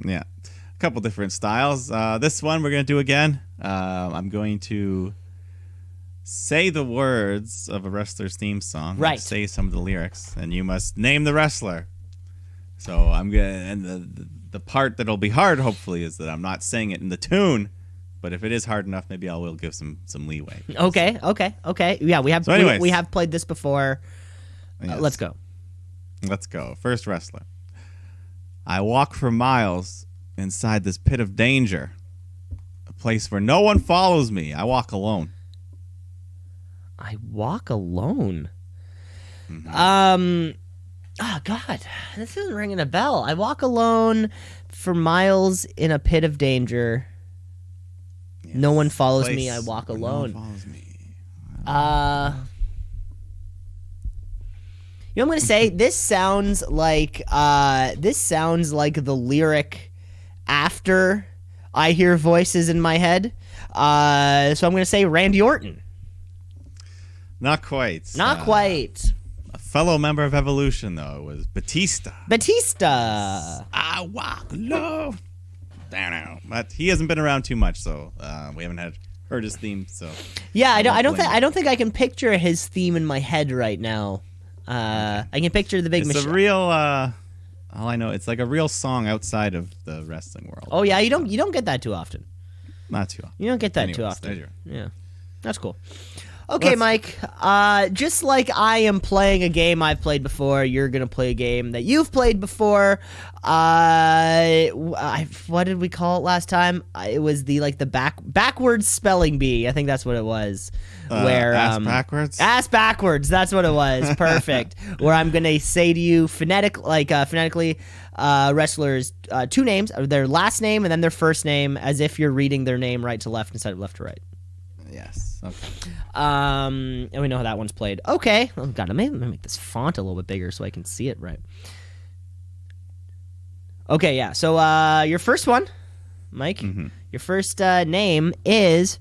a couple different styles. This one we're gonna do again. I'm going to say the words of a wrestler's theme song.
Right.
Say some of the lyrics, and you must name the wrestler. So I'm gonna, and the part that'll be hard, hopefully, is that I'm not saying it in the tune. But if it is hard enough, maybe I will give some leeway.
Okay. Yeah, we have.
So anyways.
we have played this before.
Yes.
Let's go.
Let's go. First wrestler. I walk for miles inside this pit of danger, a place where no one follows me. I walk alone.
I walk alone.
Mm-hmm.
Oh God, this isn't ringing a bell. I walk alone for miles in a pit of danger.
Yes,
No one follows
place
me. I walk
where
alone.
No one follows me.
You know what I'm gonna say? This sounds like the lyric after I hear voices in my head. So I'm gonna say Randy Orton.
Not quite.
Not quite.
A fellow member of Evolution, though, it was Batista.
I
walk alone. But he hasn't been around too much, so we haven't heard his theme. So
yeah, I don't think I can picture his theme in my head right now. I can picture the big
It's
machine.
a real. All I know, it's like a real song outside of the wrestling world.
Oh yeah, you don't get that too often.
Not too often.
You don't get that too
Anyways,
often.
there you
Yeah, that's cool. Okay, Mike. Just like I am playing a game I've played before, you're gonna play a game that you've played before. What did we call it last time? It was the backwards spelling bee. I think that's what it was. Where
ass backwards.
Ass backwards. That's what it was. Perfect. Where I'm gonna say to you phonetically, wrestlers' 2 names, their last name and then their first name, as if you're reading their name right to left instead of left to right.
Yes. Okay.
And we know how that one's played. Okay. Oh, God, let me make this font a little bit bigger so I can see it right. Okay, yeah. So your first one, Mike, your first name is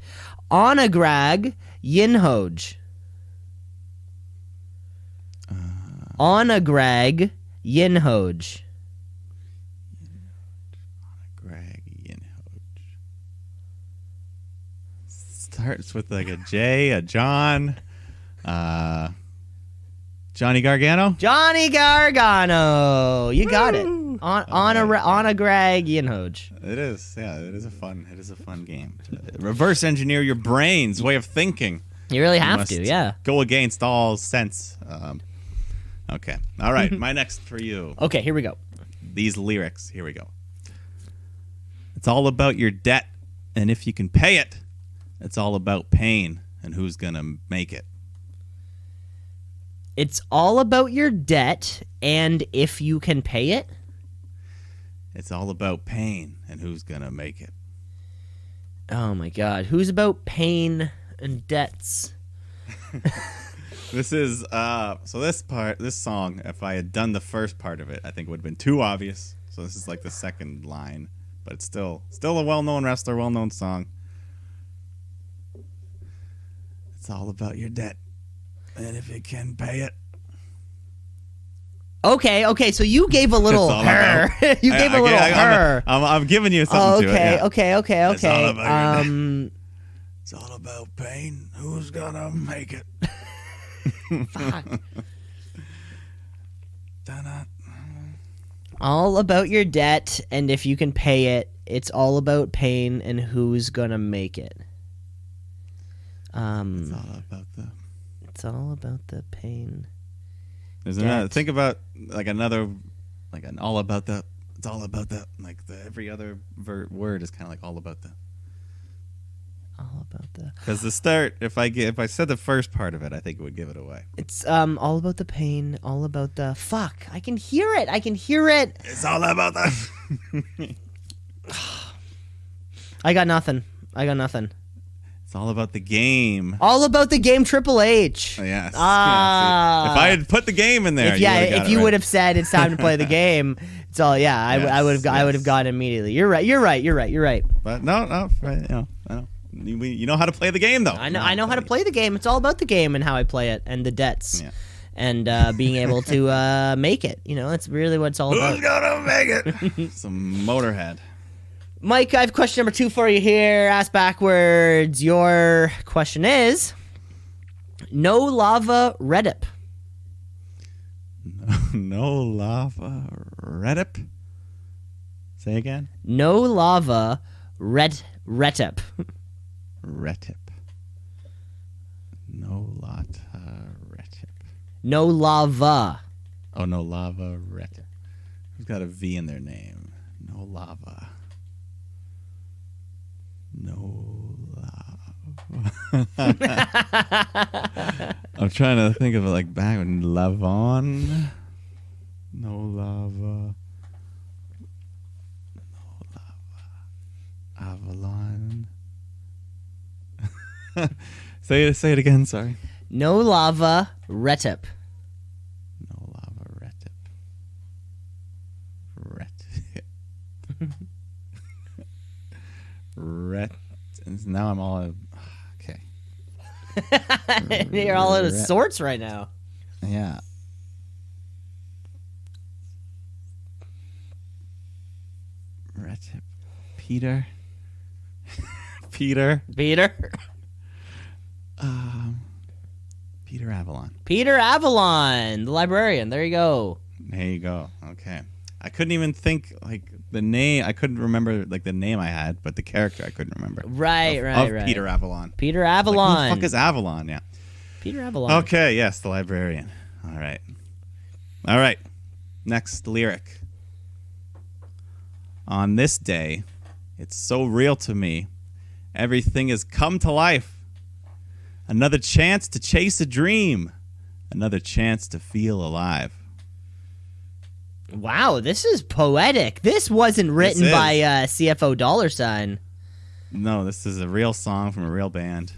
Onagrag Yinhoj. Onagrag Yinhoj.
Greg Yinhoj. Starts with like a J, a John, Johnny Gargano.
Johnny Gargano. You got it. Onagrag Yinhoj.
It is, yeah. It is a fun game. Reverse engineer your brain's way of thinking.
You really have
must
to, yeah.
Go against all sense. Okay. All right. My next for you.
Okay, here we go.
These lyrics. Here we go. It's all about your debt, and if you can pay it, it's all about pain, and who's gonna make it.
It's all about your debt, and if you can pay it.
It's all about pain, and who's gonna make it.
Oh my God, who's about pain and debts?
This is this song, if I had done the first part of it, I think it would have been too obvious. So this is like the second line, but it's still a well-known wrestler, well-known song. It's all about your debt, and if you can pay it.
Okay, so you gave a little her. You gave a little her.
I'm giving you something to it. Yeah.
Okay.
It's all about your debt. It's all about pain. Who's gonna make it?
Fuck.
Da-da.
All about your debt, and if you can pay it, it's all about pain, and who's gonna make it?
It's all about the.
It's all about the pain.
There's another. Think about like another, like an all about the. It's all about the. Like every other word is kind of like all about the.
All about the.
Because the start, if I said the first part of it, I think it would give it away.
It's all about the pain, all about the fuck. I can hear it. I can hear it.
It's all about the.
I got nothing.
It's all about the game.
All about the game Triple H.
Oh, yes.
Ah.
Yeah, see, if I had put the game in there,
If you would have said it's time to play the game, it's all. Yeah, I would have got it immediately. You're right.
But no, right, I know. You know how to play the game, though.
I know how to play the game. It's all about the game and how I play it and the debts.
Yeah.
And being able to make it. That's really what it's all about.
Who's gonna make it? Some Motorhead.
Mike, I have question number 2 for you here. Ask backwards. Your question is: No lava Redip.
No lava Redip. Say again.
No lava Retip.
Retip. No lata Retip.
No lava.
Oh, no lava Retip. Who's got a V in their name? No lava. No lava. I'm trying to think of it like back when Lavon. No lava. Avalon. Say it again, sorry.
No lava Retip.
No lava Retip. Now I'm all okay.
You're all out of sorts right now.
Yeah. Retip. Peter. Peter Avalon.
Peter Avalon, the librarian. There you go.
There you go. Okay. I couldn't even think the name. I couldn't remember the name I had, but the character I couldn't remember.
Right.
Peter Avalon.
Peter Avalon.
Who the fuck is Avalon? Yeah.
Peter Avalon.
Okay. Yes, the librarian. All right. Next lyric. On this day, it's so real to me. Everything has come to life. Another chance to chase a dream. Another chance to feel alive.
Wow, this is poetic. This wasn't written by CFO $.
No, this is a real song from a real band.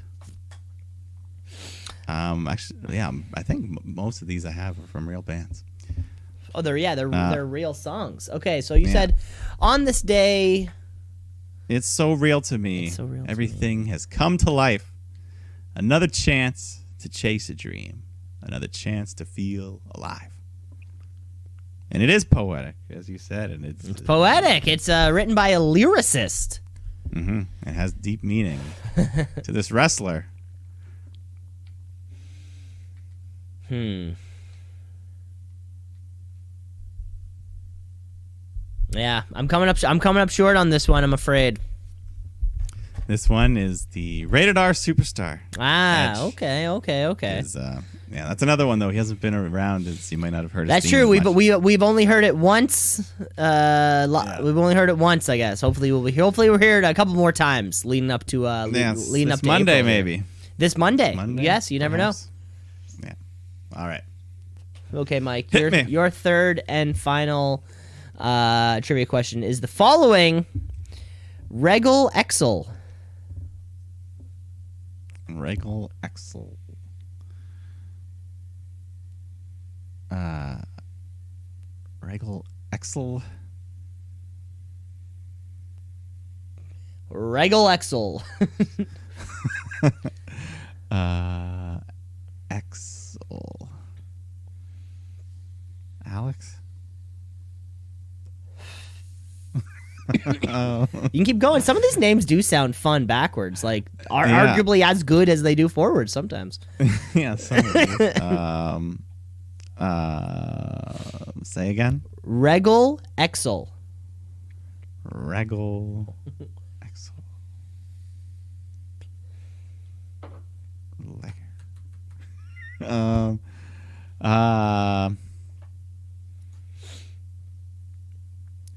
Actually, yeah, I think most of these I have are from real bands.
Oh, they're real songs. Okay, so you said, on this day,
it's so real to me. Everything has come to life. Another chance to chase a dream. Another chance to feel alive. And it is poetic, as you said, and it's
poetic. It's written by a lyricist.
Mm-hmm. It has deep meaning to this wrestler.
Yeah, I'm coming up short on this one, I'm afraid.
This one is the Rated R Superstar.
Ah,
Edge.
Okay.
Yeah, that's another one though. He hasn't been around, so you might not have heard.
That's true. We've only heard it once. We've only heard it once, I guess. Hopefully we'll hear it a couple more times leading up to leading up to
Monday
April
maybe.
This Monday. Yes, you never know.
Yeah. All right.
Okay, Mike.
Hit me.
Your third and final trivia question is the following: Regal Excel.
Regal Excel. Regal Excel.
Regal Excel.
Excel. Alex?
You can keep going. Some of these names do sound fun backwards, like arguably as good as they do forwards sometimes.
Yeah, some of these. Say again.
Regal Excel.
Regal Excel.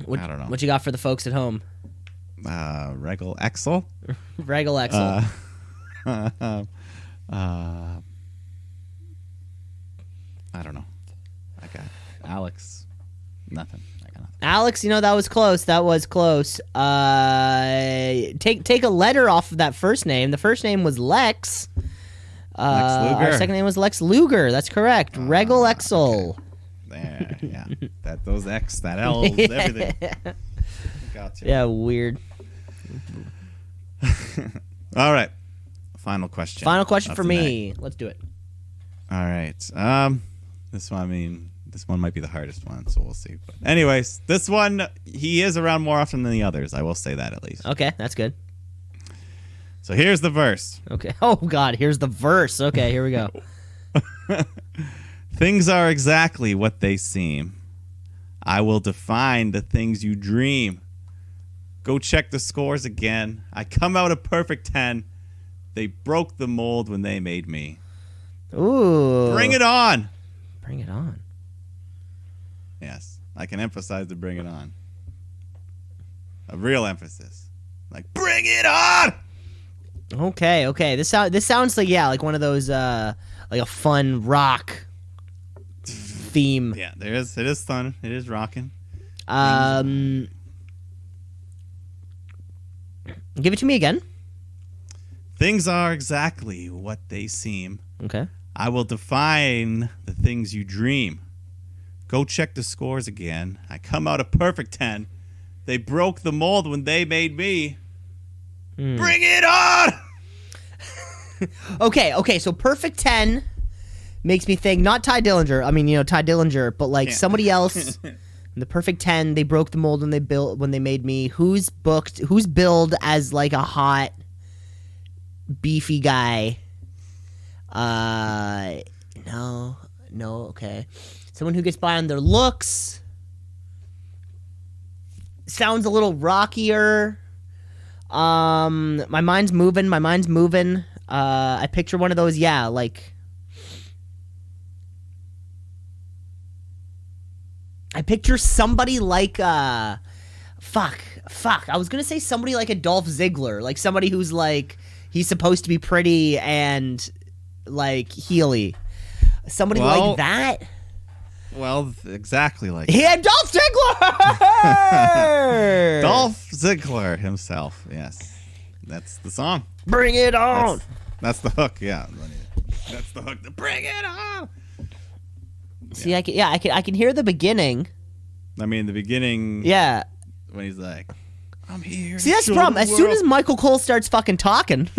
I don't know.
What you got for the folks at home?
Regal Excel.
Regal Excel.
I don't know. I got Alex. Nothing. I got nothing.
Alex, that was close. That was close. Take a letter off of that first name. The first name was Lex.
Lex Luger.
Our second name was Lex Luger. That's correct. Regal Exel.
Okay. There, yeah. Those X, that L, everything. Gotcha.
Yeah, weird.
All right. Final question.
Final question
of
for
the
me.
night.
Let's do it.
All right. This one, this one might be the hardest one, so we'll see. But anyways, this one, he is around more often than the others. I will say that at least.
Okay, that's good.
So here's the verse.
Okay. Oh, God, here's the verse. Okay, here we go.
Things are exactly what they seem. I will define the things you dream. Go check the scores again. I come out a perfect 10. They broke the mold when they made me.
Ooh.
Bring it on.
Bring it on.
Yes, I can emphasize the bring it on. A real emphasis. Like, bring it on!
Okay. This sounds like, like one of those, like a fun rock theme.
Yeah, it is fun. It is rocking.
Give it to me again.
Things are exactly what they seem.
Okay.
I will define the things you dream. Go check the scores again. I come out a perfect 10. They broke the mold when they made me. Bring it on!
Okay, so perfect 10 makes me think, not Ty Dillinger. I mean, Ty Dillinger, but like somebody else. The perfect 10, they broke the mold when they made me. Who's billed as like a hot, beefy guy? No, okay. Someone who gets by on their looks. Sounds a little rockier. My mind's moving. I picture one of those, like... I picture somebody like, fuck. I was gonna say somebody like a Dolph Ziggler. Like somebody who's like, he's supposed to be pretty and like heely. Somebody like that.
Well, exactly like
Yeah, Dolph Ziggler!
Dolph Ziggler himself, yes. That's the song.
Bring it on!
That's the hook, yeah. That's the hook. Bring it on!
See, I can hear the beginning.
I mean, the beginning.
Yeah.
When he's like, I'm here.
See, that's the problem. As soon as Michael Cole starts fucking talking,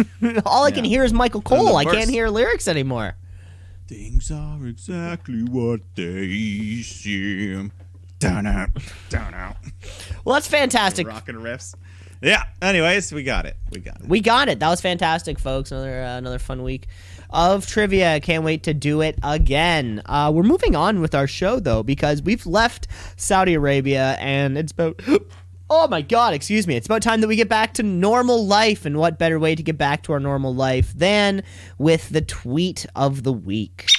all I can hear is Michael Cole. I can't hear lyrics anymore.
Things are exactly what they seem. Down out.
Well, that's fantastic.
Rockin' riffs. Yeah. Anyways, we got it.
We got it. That was fantastic, folks. Another fun week of trivia. Can't wait to do it again. We're moving on with our show, though, because we've left Saudi Arabia, and it's about... Oh, my God. Excuse me. It's about time that we get back to normal life, and what better way to get back to our normal life than with the tweet of the week.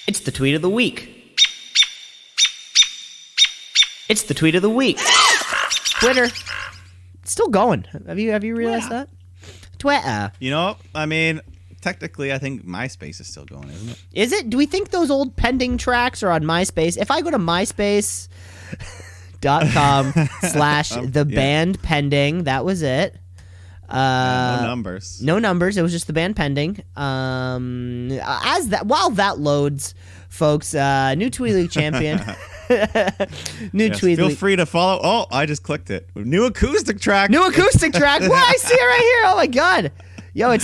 It's the tweet of the week. It's the tweet of the week. Twitter. It's still going. Have you realized that? Twitter.
I mean, technically, I think MySpace is still going, isn't it?
Is it? Do we think those old pending tracks are on MySpace? If I go to myspace.com/the band pending, that was it.
No numbers.
No numbers. It was just the band pending. While that loads, folks, new Tweet League champion.
Feel free to follow. Oh, I just clicked it. New acoustic track.
Well, I see it right here. Oh my God. Yo, we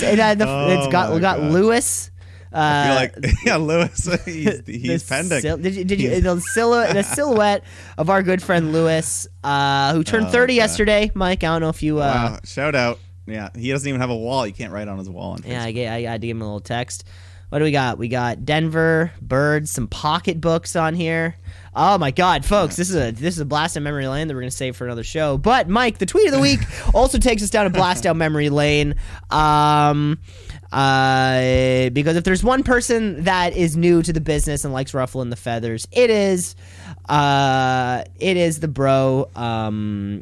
got Lewis.
I feel like Lewis. He's pending.
The silhouette of our good friend Lewis, who turned 30 yesterday. Mike, I don't know if you.
Wow! Shout out. Yeah, he doesn't even have a wall. You can't write on his wall. On
I had to give him a little text. What do we got? We got Denver Birds, some pocketbooks on here. Oh my God, folks! This is a blast down memory lane that we're gonna save for another show. But Mike, the tweet of the week also takes us down a blast down memory lane. Because if there's one person that is new to the business and likes ruffling the feathers, it is It is the bro,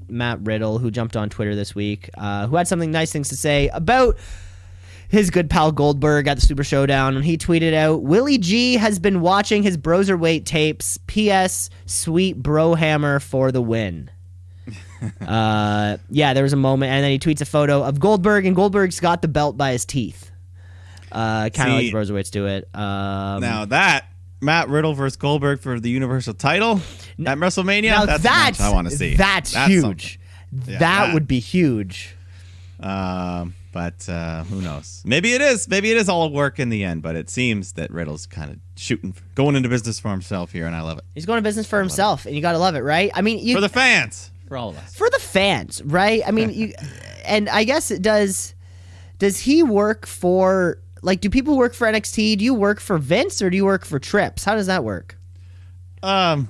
Matt Riddle, who jumped on Twitter this week, who had something nice things to say about his good pal Goldberg at the Super Showdown. And he tweeted out, Willie G has been watching his Broserweight tapes. P.S. Sweet Brohammer for the win. There was a moment, and then he tweets a photo of Goldberg, and Goldberg's got the belt by his teeth. Kind of like the Broserweights do it.
Now that Matt Riddle versus Goldberg for the Universal title at WrestleMania, that's the match I want to see.
That's huge. That would be huge.
But who knows? Maybe it is. Maybe it is all work in the end. But it seems that Riddle's kind of going into business for himself here, and I love it.
He's going to business for himself, and you got to love it, right? I mean,
for the fans, for all of us,
for the fans, right? I mean, and I guess it does. Does he work for? Like, do people work for NXT? Do you work for Vince, or do you work for Trips? How does that work?
I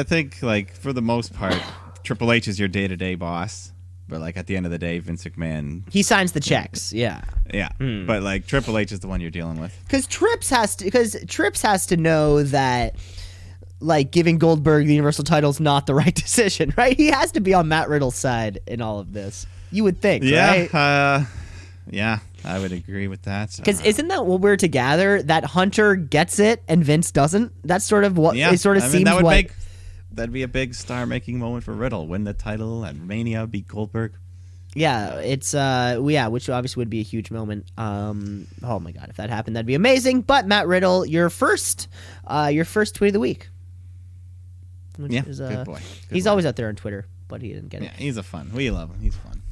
think, like, for the most part, Triple H is your day-to-day boss. But, like, at the end of the day, Vince McMahon...
He signs the checks, yeah.
Yeah, but, like, Triple H is the one you're dealing with.
Because Trips has to know that, like, giving Goldberg the Universal title is not the right decision, right? He has to be on Matt Riddle's side in all of this. You would think, right?
Yeah, I would agree with that.
Because isn't that what we're to gather? That Hunter gets it and Vince doesn't? That's sort of what it sort of seems like.
That'd be a big star-making moment for Riddle. Win the title at Mania, beat Goldberg.
Yeah, it's which obviously would be a huge moment. Oh my god, if that happened, that'd be amazing. But Matt Riddle, your first tweet of the week.
Good boy.
He's always out there on Twitter, but he didn't get it.
Yeah, he's we love him. He's fun.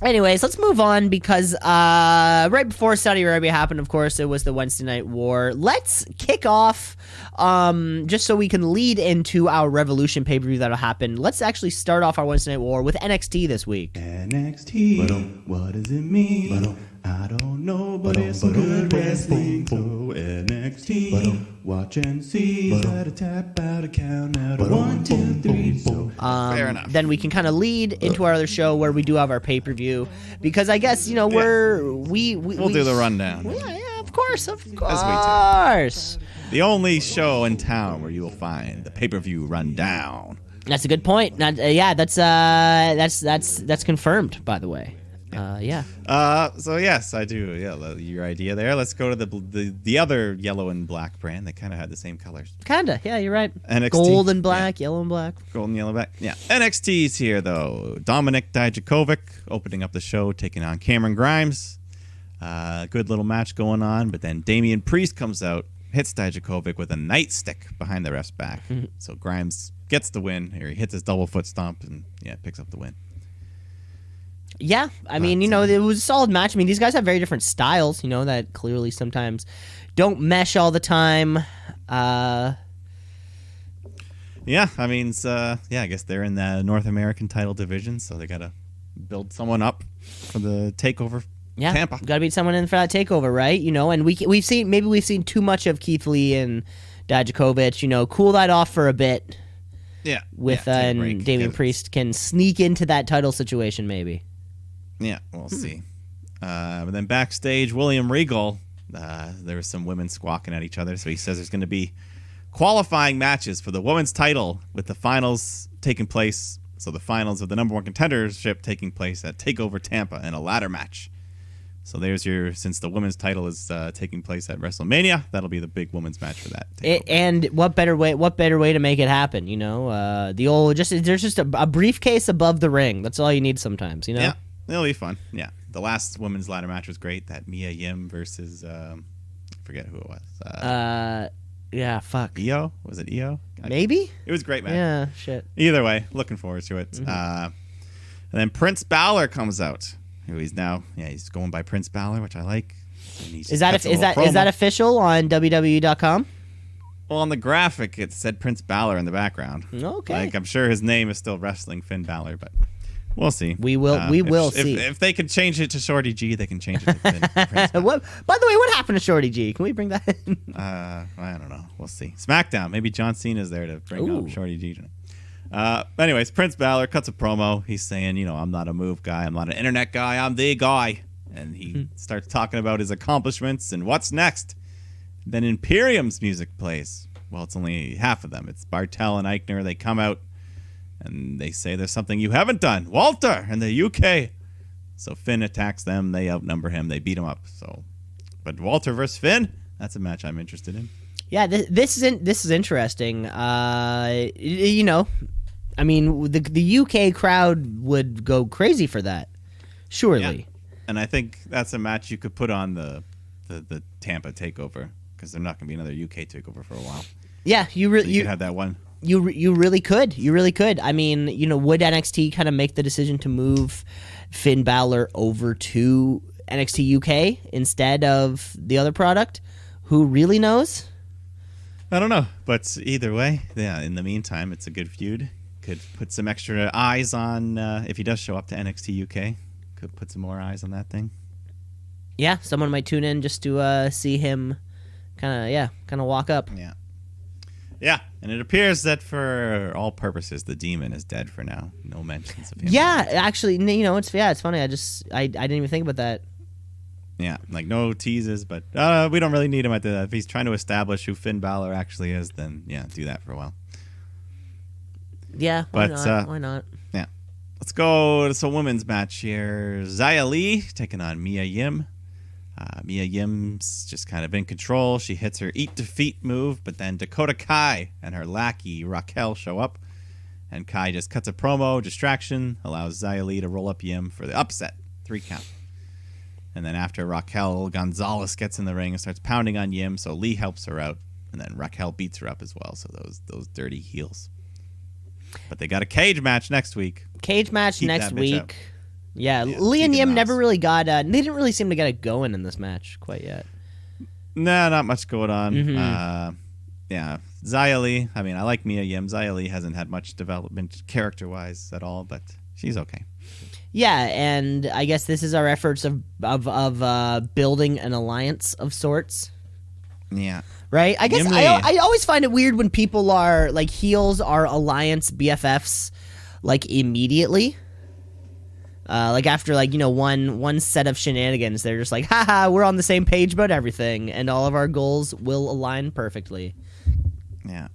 Anyways, let's move on because right before Saudi Arabia happened, of course, it was the Wednesday Night War. Let's kick off, just so we can lead into our Revolution pay-per-view that'll happen. Let's actually start off our Wednesday Night War with NXT this week.
NXT, what does it mean? I don't know, but it's some good wrestling. So NXT, watch and see. Gotta tap out a count out of 1, 2, 3. So
fair enough.
Then we can kind of lead into our other show where we do have our pay-per-view because I guess we'll
do the rundown.
Yeah, of course.
The only show in town where you will find the pay-per-view rundown.
That's a good point. That's confirmed, by the way.
So yes, I do. Yeah, your idea there. Let's go to the other yellow and black brand that kind of had the same colors.
Kinda. Yeah, you're right.
NXT,
gold and black, yellow and black.
Gold and yellow black. Yeah. NXT's here though. Dominik Dijakovic opening up the show, taking on Cameron Grimes. Good little match going on, but then Damian Priest comes out, hits Dijakovic with a nightstick behind the ref's back. So Grimes gets the win. Or he hits his double foot stomp and picks up the win.
Yeah, I mean, it was a solid match. I mean, these guys have very different styles, that clearly sometimes don't mesh all the time.
Yeah, I mean, I guess they're in the North American title division, so they got to build someone up for the takeover.
Yeah,
Tampa.
Got to beat someone in for that takeover, right? And we've seen too much of Keith Lee and Dijakovic. Cool that off for a bit.
Yeah,
with and Damian Priest can sneak into that title situation, maybe.
Yeah, we'll see. But then backstage, William Regal, there was some women squawking at each other, so he says there's going to be qualifying matches for the women's title with the finals taking place. So the finals of the number one contendership taking place at TakeOver Tampa in a ladder match. So there's since the women's title is taking place at WrestleMania, that'll be the big women's match for that.
And what better way to make it happen? There's just a briefcase above the ring. That's all you need sometimes.
Yeah, it'll be fun. Yeah, the last women's ladder match was great. That Mia Yim versus I forget who it was.
Yeah, fuck.
Io? Was it Io?
Maybe.
It was a great match.
Yeah, shit.
Either way, looking forward to it. Mm-hmm. And then Prince Balor comes out. Who he's going by Prince Balor, which I like.
Is that official on WWE.com?
Well, on the graphic, it said Prince Balor in the background.
Okay.
Like, I'm sure his name is still Wrestling Finn Balor, but we'll see.
We will see.
If they can change it to Shorty G, they can change it to Prince Balor.
By the way, what happened to Shorty G? Can we bring that in?
I don't know. We'll see. SmackDown. Maybe John Cena's there to bring up Shorty G tonight. Anyways, Prince Balor cuts a promo. He's saying, I'm not a move guy. I'm not an internet guy. I'm the guy. And he starts talking about his accomplishments and what's next. Then Imperium's music plays. Well, it's only half of them. It's Bartel and Eichner. They come out and they say there's something you haven't done. Walter and the UK. So Finn attacks them. They outnumber him. They beat him up. But Walter versus Finn, that's a match I'm interested in.
Yeah, this is interesting. You know, I mean, the UK crowd would go crazy for that, surely.
Yeah. And I think that's a match you could put on the Tampa takeover, because there's not going to be another UK takeover for a while.
Yeah,
you could have that one.
You really could. You really could. I mean, you know, would NXT kind of make the decision to move Finn Balor over to NXT UK instead of the other product? Who really knows?
I don't know. But either way, yeah, in the meantime, it's a good feud. Could put some extra eyes on, if he does show up to NXT UK, could put some more eyes on that thing.
Yeah, someone might tune in just to see him kind of walk up.
Yeah. Yeah, and it appears that for all purposes, the Demon is dead for now. No mentions of him.
Yeah, actually, you know, it's funny. I didn't even think about that.
Yeah, like no teases, but we don't really need him at the. If he's trying to establish who Finn Balor actually is, then yeah, do that for a while.
Yeah, why not? Why not?
Yeah, let's go to some women's match here. Xia Li taking on Mia Yim. Mia Yim's just kind of in control. She hits her Eat Defeat move, but then Dakota Kai and her lackey Raquel show up, and Kai just cuts a promo, distraction, allows Xia Li to roll up Yim for the upset, 3 count. And then after Raquel, Gonzalez gets in the ring and starts pounding on Yim, so Lee helps her out, and then Raquel beats her up as well, so those dirty heels. But they got a cage match next week.
Cage match
Keep
next
that bitch
week.
up.
Yeah,
Yeah,
Lee and
keep it
Yim
nice.
never really got. They didn't really seem to get it going in this match quite yet.
Nah, not much going on.
Mhm.
Yeah, Xia Li. I mean, I like Mia Yim. Xia Li hasn't had much development character-wise at all, but she's okay.
Yeah, and I guess this is our efforts of building an alliance of sorts.
Yeah.
Right? I guess
Yim Lee.
I always find it weird when people are like heels are alliance BFFs like immediately. Like after like, you know, one set of shenanigans, they're just like, haha, we're on the same page about everything and all of our goals will align perfectly.
Yeah.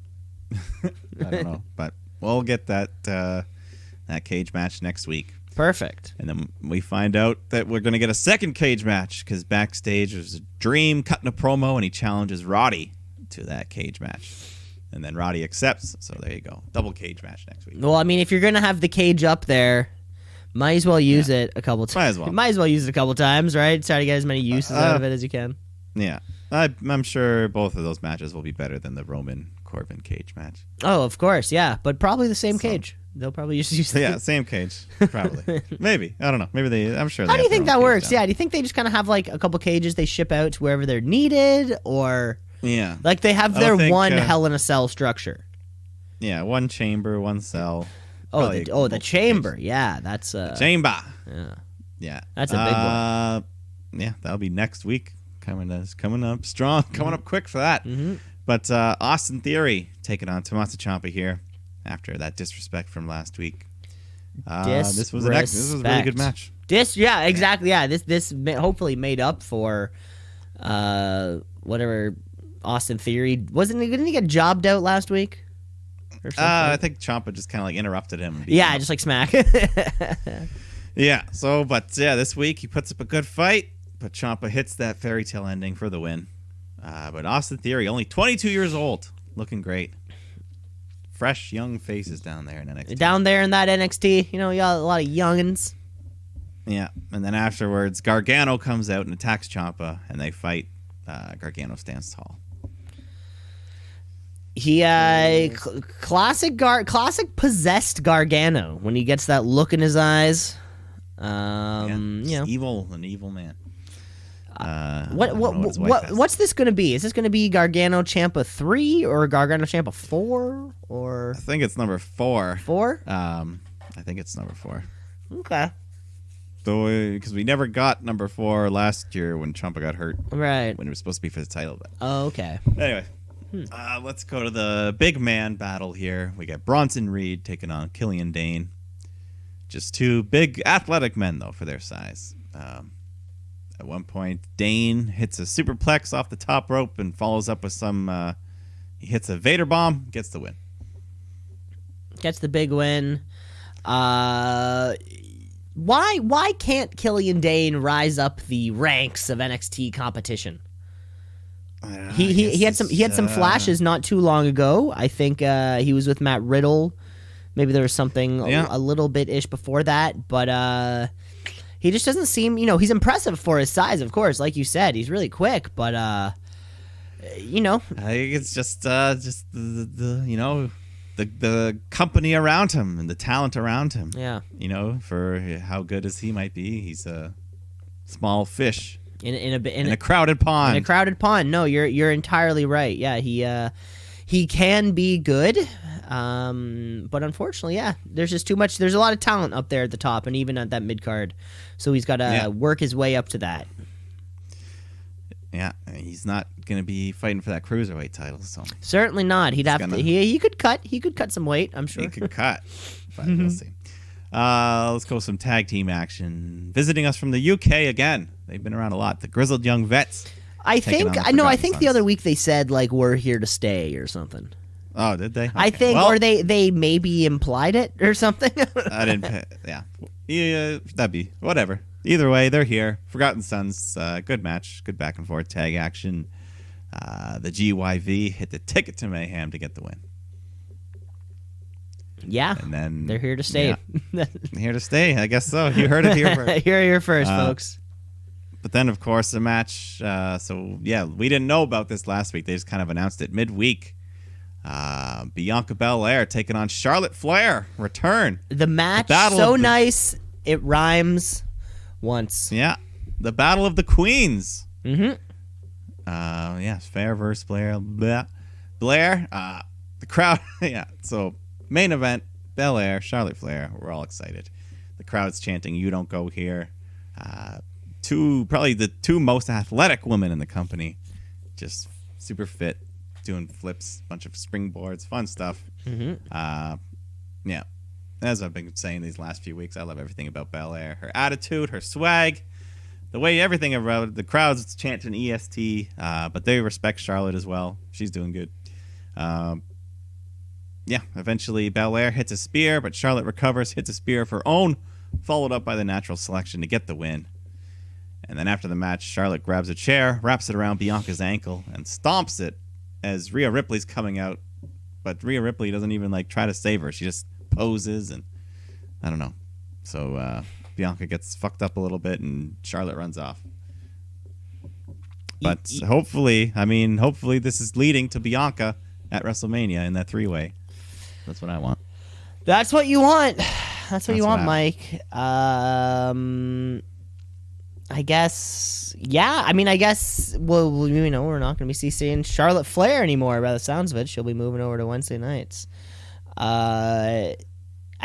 I don't know, but we'll get that cage match next week.
Perfect.
And then we find out that we're going to get a second cage match because backstage there's a Dream cutting a promo and he challenges Roddy to that cage match. And then Roddy accepts. So there you go. Double cage match next week.
Well, I mean, if you're going to have the cage up there, might as well use it a couple times.
Might as well.
Might as well use it a couple times, right? Try to get as many uses out of it as you can.
Yeah. I'm sure both of those matches will be better than the Roman Corbin cage match.
Oh, of course, yeah. But probably the same cage. They'll probably just use
Yeah, same cage. Probably. Maybe. I don't know. Maybe I'm sure they
How do you
have their
think
own
that
cage
works?
down.
Yeah, do you think they just kind of have like a couple cages they ship out to wherever they're needed? Or
Yeah.
like they have
I
their
don't think,
one Hell in a Cell structure?
Yeah, one chamber, one cell.
Oh,
Probably
the
multiple
chamber.
cages.
Yeah, that's
Chamber.
yeah.
Yeah.
That's a big one.
Yeah, that'll be next week. Coming up strong. Coming up quick for that.
Mm-hmm.
But Austin Theory taking on Tommaso Ciampa here after that disrespect from last week. This was a really good match.
Yeah, exactly. Yeah, this hopefully made up for whatever Austin Theory didn't he get jobbed out last week? Or something?
I think Ciampa just kind of like interrupted him.
Yeah, just like smack.
Yeah. So, but yeah, this week he puts up a good fight, but Ciampa hits that fairy tale ending for the win. But Austin Theory, only 22 years old, looking great. Fresh, young faces down there in NXT.
Down there in that NXT, you know, you got a lot of youngins.
Yeah, and then afterwards, Gargano comes out and attacks Ciampa, and they fight. Gargano stands tall.
He classic possessed Gargano when he gets that look in his eyes. You know,
An evil man.
What's this going to be? Is this going to be Gargano Ciampa 3 or Gargano Ciampa 4 or?
I think it's number 4.
4?
I think it's number 4.
Okay.
Though, because we never got number 4 last year when Ciampa got hurt.
Right.
When it was supposed to be for the title. But
Oh, okay.
anyway, let's go to the big man battle here. We got Bronson Reed taking on Killian Dane. Just two big athletic men, though, for their size. At one point, Dane hits a superplex off the top rope and follows up with some He hits a Vader bomb, gets the win.
Gets the big win. Why can't Killian Dane rise up the ranks of NXT competition? He had some flashes not too long ago. I think he was with Matt Riddle. Maybe there was something a little bit ish before that, but he just doesn't seem. He's impressive for his size, of course. Like you said, he's really quick, but
I think it's just the company around him and the talent around him.
Yeah.
For how good as he might be, he's a small fish
in
a crowded pond.
In a crowded pond. No, you're entirely right. Yeah, he can be good, but unfortunately, there's just too much. There's a lot of talent up there at the top, and even at that mid card, so he's got to work his way up to that.
Yeah, he's not going to be fighting for that cruiserweight title, so
certainly not. He'd have to. He could cut. He could cut some weight. I'm sure
he could cut. But we'll see. Let's go with some tag team action. Visiting us from the UK again. They've been around a lot. The Grizzled Young Vets.
I think the other week they said like we're here to stay or something.
Oh, did they? Okay.
I think, or they maybe implied it or something.
I didn't. Yeah, that'd be whatever. Either way, they're here. Forgotten Sons, good match, good back and forth tag action. The GYV hit the Ticket to Mayhem to get the win.
Yeah,
and then
they're here to stay.
Yeah, here to stay, I guess so. You heard it here first.
Here first, folks.
But then, of course, the match. We didn't know about this last week. They just kind of announced it midweek. Bianca Belair taking on Charlotte Flair. Return.
The match so nice it rhymes once.
Yeah, the Battle of the Queens.
Mm-hmm.
Flair versus Blair. Blah. Blair. The crowd. Yeah. So main event: Belair, Charlotte Flair. We're all excited. The crowd's chanting, "You don't go here." Probably the two most athletic women in the company, just super fit, doing flips, bunch of springboards, fun stuff.
Mm-hmm.
As I've been saying these last few weeks, I love everything about Belair. Her attitude, her swag, the way everything around the crowd's chanting EST, but they respect Charlotte as well. She's doing good. Eventually Belair hits a spear, but Charlotte recovers, hits a spear of her own, followed up by the natural selection to get the win. And then after the match, Charlotte grabs a chair, wraps it around Bianca's ankle, and stomps it as Rhea Ripley's coming out. But Rhea Ripley doesn't even try to save her. She just poses, and I don't know. So Bianca gets fucked up a little bit, and Charlotte runs off. But hopefully this is leading to Bianca at WrestleMania in that 3-way. That's what I want.
That's what you want. That's what you want, Mike. I guess, yeah. I guess, well, we're not going to be seeing Charlotte Flair anymore by the sounds of it. She'll be moving over to Wednesday nights. I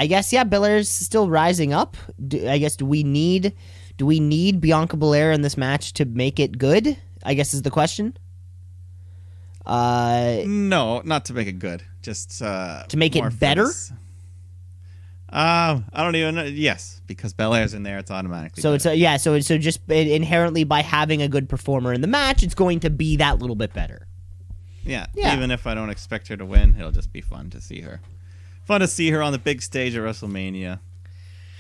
guess, yeah, Belair's still rising up. Do we need Bianca Belair in this match to make it good? I guess is the question.
No, not to make it good. Just
to make it better?
I don't even know. Yes, because Belair's in there, it's automatically
so
better.
So just inherently by having a good performer in the match, it's going to be that little bit better.
Yeah. Even if I don't expect her to win, it'll just be fun to see her. Fun to see her on the big stage at WrestleMania,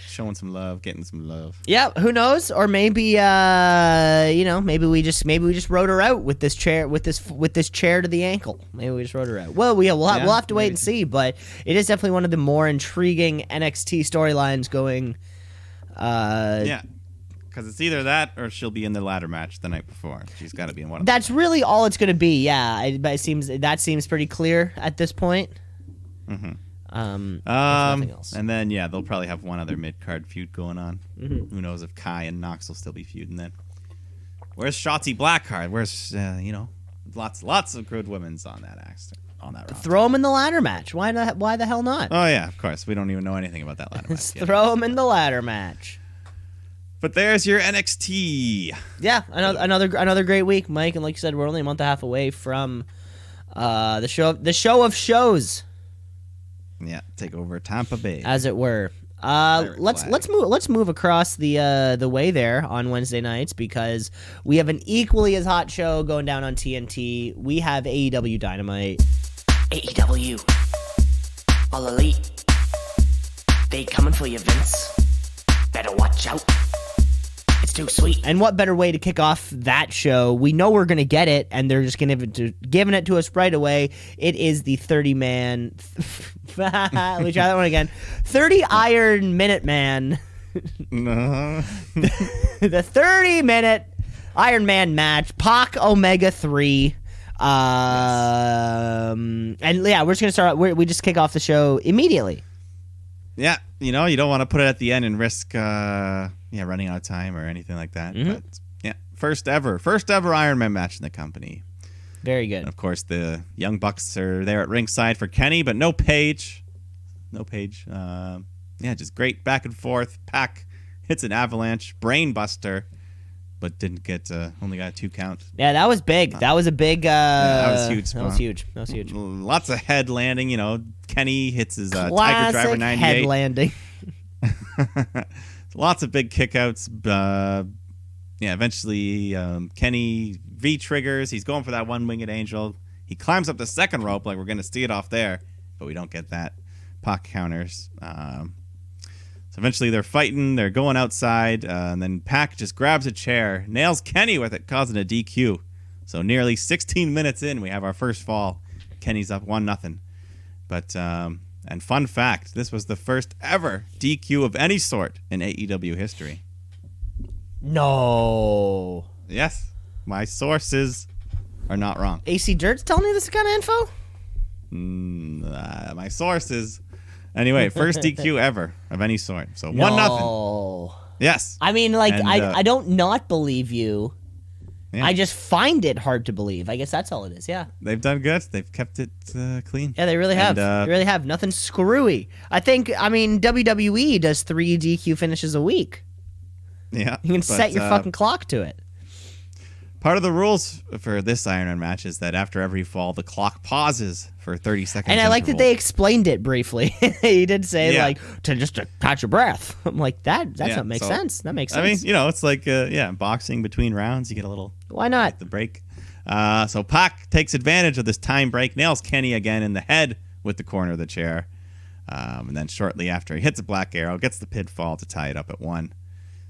showing some love, getting some love.
Yeah, who knows? Or maybe maybe we just rode her out with this chair with this chair to the ankle. Maybe we just rode her out. Well, we'll have to wait and see, but it is definitely one of the more intriguing NXT storylines going.
Because it's either that or she'll be in the ladder match the night before. She's got to be in one of them.
That's really all it's going to be. Yeah, it seems pretty clear at this point.
Mm-hmm.
Nothing else.
And then they'll probably have one other mid-card feud going on.
Mm-hmm.
Who knows if Kai and Nox will still be feuding then? Where's Shotzi Blackheart? Where's lots of good women's on that roster.
Throw them in the ladder match. Why the hell not?
Oh yeah, of course. We don't even know anything about that ladder match.
Throw them in the ladder match.
But there's your NXT.
Yeah, another great week, Mike. And like you said, we're only a month and a half away from the show of shows.
Yeah, take over Tampa Bay,
as it were. Let's move across the way there on Wednesday nights because we have an equally as hot show going down on TNT. We have AEW Dynamite.
AEW. All Elite. They coming for you, Vince. Better watch out. It's too sweet.
And what better way to kick off that show? We know we're going to get it, and they're just giving it to us right away. It is the 30-man... Let me try that one again. 30 Iron Minute Man.
No.
The 30-minute Iron Man match. Pac Omega 3. And yeah, we're just going to start... We just kick off the show immediately.
Yeah, you don't want to put it at the end and risk running out of time or anything like that.
Mm-hmm.
But yeah, first ever Iron Man match in the company.
Very good.
And of course, the Young Bucks are there at ringside for Kenny, but no Paige. Just great back and forth. Pac hits an avalanche, brainbuster, but didn't get only got a 2 count.
Yeah, that was big. That was a big.
That was huge.
That was huge. That was huge.
Lots of head landing. Kenny hits his Tiger
Classic
Driver 98.
head landing.
Lots of big kickouts. Eventually Kenny V-triggers. He's going for that one-winged angel. He climbs up the second rope like we're going to see it off there, but we don't get that. Pac counters. So eventually they're fighting. They're going outside, and then Pac just grabs a chair, nails Kenny with it, causing a DQ. So nearly 16 minutes in, we have our first fall. Kenny's up 1-0. But and fun fact, this was the first ever DQ of any sort in AEW history.
No.
Yes, my sources are not wrong.
AC Dirt's telling you this kind of info?
My sources. Anyway, first DQ ever of any sort. So 1-0.
No.
Yes.
I mean, like,
And,
I don't not believe you.
Yeah.
I just find it hard to believe. I guess that's all it is. Yeah.
They've done good. They've kept it clean.
Yeah, they really have.
And,
they really have. Nothing screwy. I mean, WWE does 3 DQ finishes a week.
Yeah.
You can set your fucking clock to it.
Part of the rules for this Iron Man match is that after every fall, the clock pauses for 30 seconds.
And I like that they explained it briefly. He did say,
Yeah.
like, to catch your breath. I'm like, that's what makes sense. That makes sense.
I mean, it's like, boxing between rounds. You get a little...
Why not?
The break. So Pac takes advantage of this time break, nails Kenny again in the head with the corner of the chair. And then shortly after, he hits a black arrow, gets the pinfall to tie it up at 1.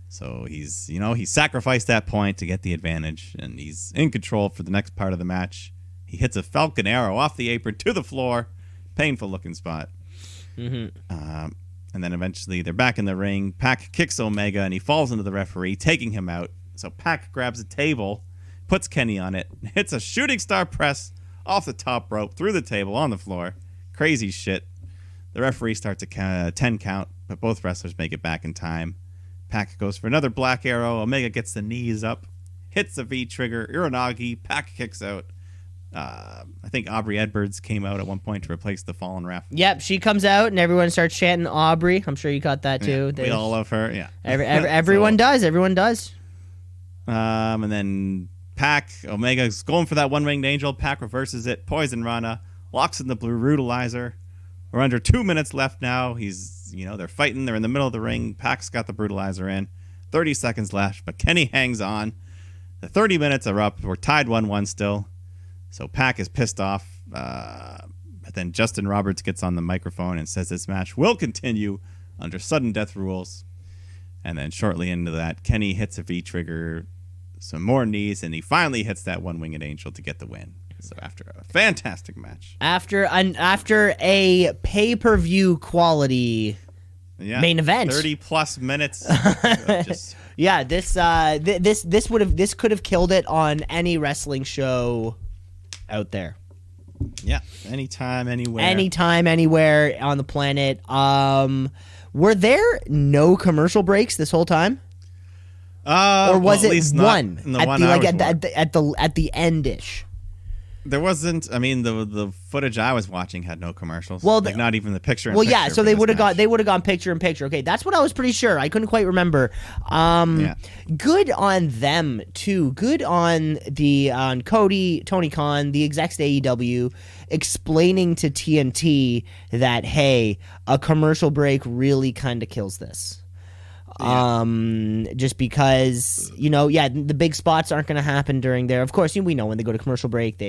So he's sacrificed that point to get the advantage, and he's in control for the next part of the match. He hits a Falcon Arrow off the apron to the floor. Painful looking spot.
Mm-hmm.
And then eventually they're back in the ring. Pac kicks Omega, and he falls into the referee, taking him out. So Pac grabs a table, puts Kenny on it, hits a shooting star press off the top rope, through the table, on the floor. Crazy shit. The referee starts a 10 count, but both wrestlers make it back in time. Pac goes for another black arrow. Omega gets the knees up, hits the V-trigger, Uranagi. Pac kicks out. I think Aubrey Edwards came out at one point to replace the fallen ref.
Yep, she comes out and everyone starts chanting Aubrey. I'm sure you caught that too.
Yeah, we all love her. Yeah,
everyone does. Everyone does.
And then Pac, Omega's going for that one-winged angel. Pac reverses it. Poison Rana locks in the blue brutalizer. We're under 2 minutes left now. They're fighting. They're in the middle of the ring. Pac's got the brutalizer in. 30 seconds left, but Kenny hangs on. The 30 minutes are up. We're tied 1-1 still. So Pac is pissed off. But then Justin Roberts gets on the microphone and says this match will continue under sudden death rules. And then shortly into that, Kenny hits a V-trigger, some more knees, and he finally hits that one-winged angel to get the win. So after a fantastic match.
After a pay-per-view quality main event.
30+ minutes. Just...
Yeah, this could have killed it on any wrestling show out there.
Yeah, anytime, anywhere.
Anytime, anywhere on the planet. Were there no commercial breaks this whole time? Or was it one at the end-ish?
There wasn't. I mean, the footage I was watching had no commercials.
Well,
not even the picture.
Well, yeah. So they would have gone picture in picture. Okay, that's what I was pretty sure. I couldn't quite remember. Good on them too. Good on Tony Khan, the execs at AEW, explaining to TNT that hey, a commercial break really kind of kills this. Just because the big spots aren't going to happen during there. Of course, we know when they go to commercial break,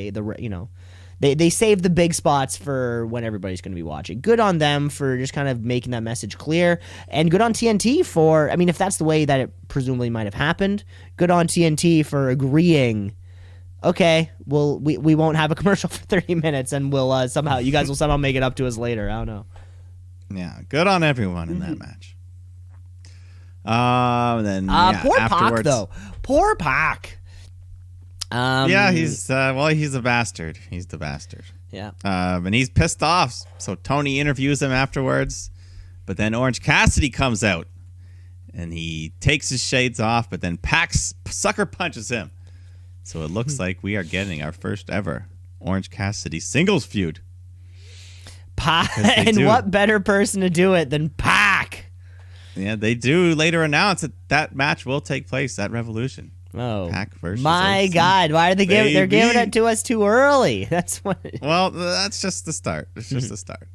They save the big spots for when everybody's going to be watching. Good on them for just kind of making that message clear, and good on TNT for, I mean, if that's the way that it presumably might have happened, good on TNT for agreeing. Okay, well, we won't have a commercial for 30 minutes, and we'll somehow, you guys will somehow make it up to us later. I don't know.
Yeah, good on everyone in that match. Then
poor Pac
afterwards,
though. Poor Pac.
Yeah, he's a bastard. He's the bastard.
Yeah.
And he's pissed off. So Tony interviews him afterwards, but then Orange Cassidy comes out, and he takes his shades off, but then Pac sucker punches him. So it looks like we are getting our first ever Orange Cassidy singles feud.
Pac, and what better person to do it than Pac?
Yeah, they do later announce that match will take place at Revolution.
Oh,
Pac versus
my
OC.
God! Why are they giving? They're giving it to us too early. That's what.
Well, that's just the start. It's just the start.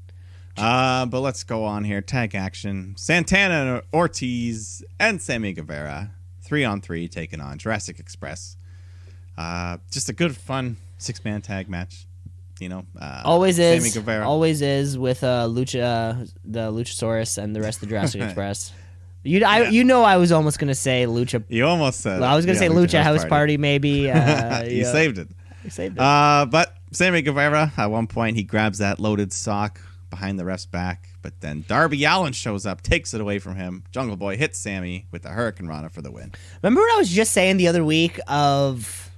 But let's go on here. Tag action: Santana, Ortiz, and Sammy Guevara, 3-on-3, taking on Jurassic Express. Just a good, fun 6-man tag match. You know,
always
Sammy
is.
Guevara.
Always is with the Luchasaurus and the rest of Jurassic Express. You know, I was almost gonna say Lucha.
You almost said.
I was gonna say Lucha House Party maybe.
You saved it.
You saved it.
But Sammy Guevara, at one point, he grabs that loaded sock behind the ref's back, but then Darby Allin shows up, takes it away from him. Jungle Boy hits Sammy with the Hurricane Rana for the win.
Remember what I was just saying the other week of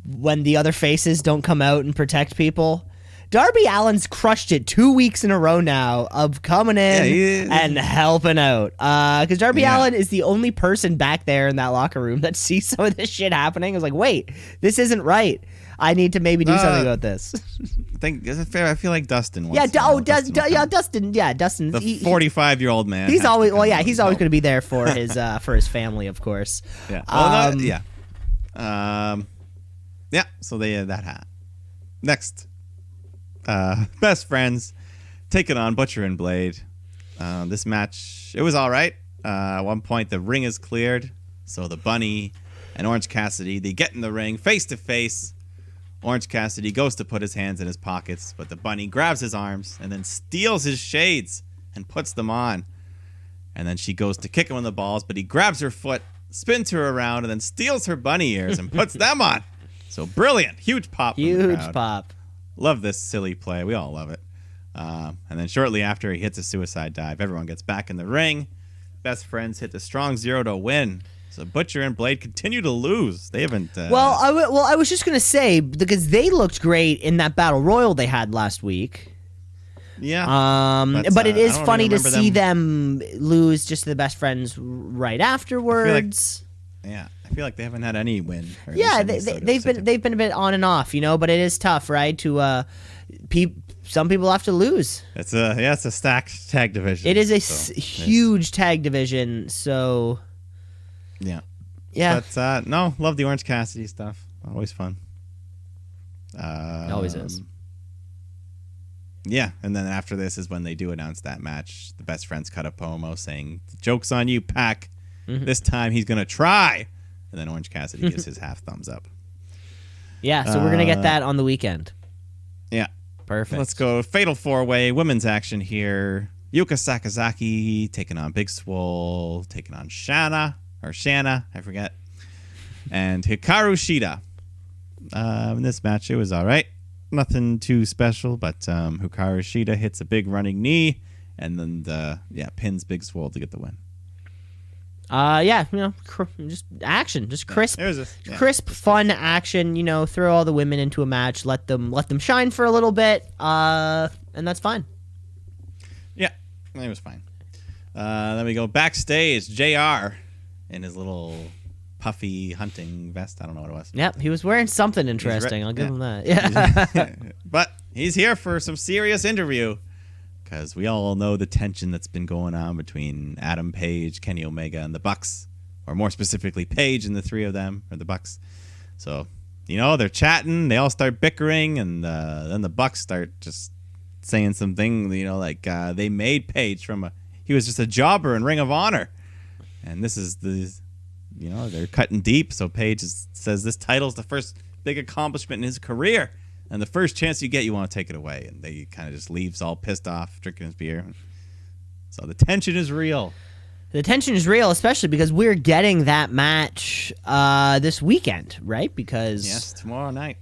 when the other faces don't come out and protect people? Darby Allin's crushed it 2 weeks in a row now of coming in and helping out. Because Darby Allin is the only person back there in that locker room that sees some of this shit happening. I was like, wait, this isn't right. I need to maybe do something about this.
Is it fair? I feel like Dustin wants
Dustin. Dustin.
The 45-year-old man.
He's always he's always going to be there for his family, of course.
Yeah. So they had that hat. Next. Best friends taking on Butcher and Blade. This match, it was all right. At one point, the ring is cleared, so the Bunny and Orange Cassidy, they get in the ring face to face. Orange Cassidy goes to put his hands in his pockets, but the Bunny grabs his arms and then steals his shades and puts them on. And then she goes to kick him in the balls, but he grabs her foot, spins her around, and then steals her bunny ears and puts them on. So brilliant. Huge pop.
Huge pop.
Love this silly play. We all love it. And then shortly after he hits a suicide dive, everyone gets back in the ring. Best friends hit the strong 0 to win. So Butcher and Blade continue to lose. They haven't.
I was just gonna say because they looked great in that battle royal they had last week.
Yeah.
But it is funny to see them lose just to the best friends right afterwards.
I feel like they haven't had any win.
Yeah, they've been a bit on and off, but it is tough, right? To some people have to lose.
It's a stacked tag division.
It is a huge tag division, so
yeah. But love the Orange Cassidy stuff. Always fun.
Always is.
Yeah, and then after this is when they do announce that match. The best friends cut a promo saying, "Joke's on you, Pac. This time he's gonna try." And then Orange Cassidy gives his half thumbs up.
Yeah, so we're going to get that on the weekend.
Yeah.
Perfect.
Let's go Fatal 4-Way women's action here. Yuka Sakazaki taking on Big Swole, taking on Shanna, I forget. And Hikaru Shida. In this match, it was all right. Nothing too special, but Hikaru Shida hits a big running knee and then pins Big Swole to get the win.
Just action, just crisp,
Yeah.
crisp, fun action. Throw all the women into a match, let them shine for a little bit, and that's fine.
Yeah, it was fine. Then we go backstage. JR in his little puffy hunting vest. I don't know what it was.
Yep, he was wearing something interesting. I'll give him that. Yeah,
but he's here for some serious interview. Because we all know the tension that's been going on between Adam Page, Kenny Omega, and the Bucks. Or more specifically, Page and the three of them, or the Bucks. So, they're chatting. They all start bickering. And then the Bucks start just saying something, like they made Page he was just a jobber in Ring of Honor. And this is they're cutting deep. So Page says this title's the first big accomplishment in his career. And the first chance you get, you want to take it away. And they kind of just leaves all pissed off, drinking his beer. So the tension is real.
The tension is real, especially because we're getting that match this weekend, right? Because
Yes, tomorrow night.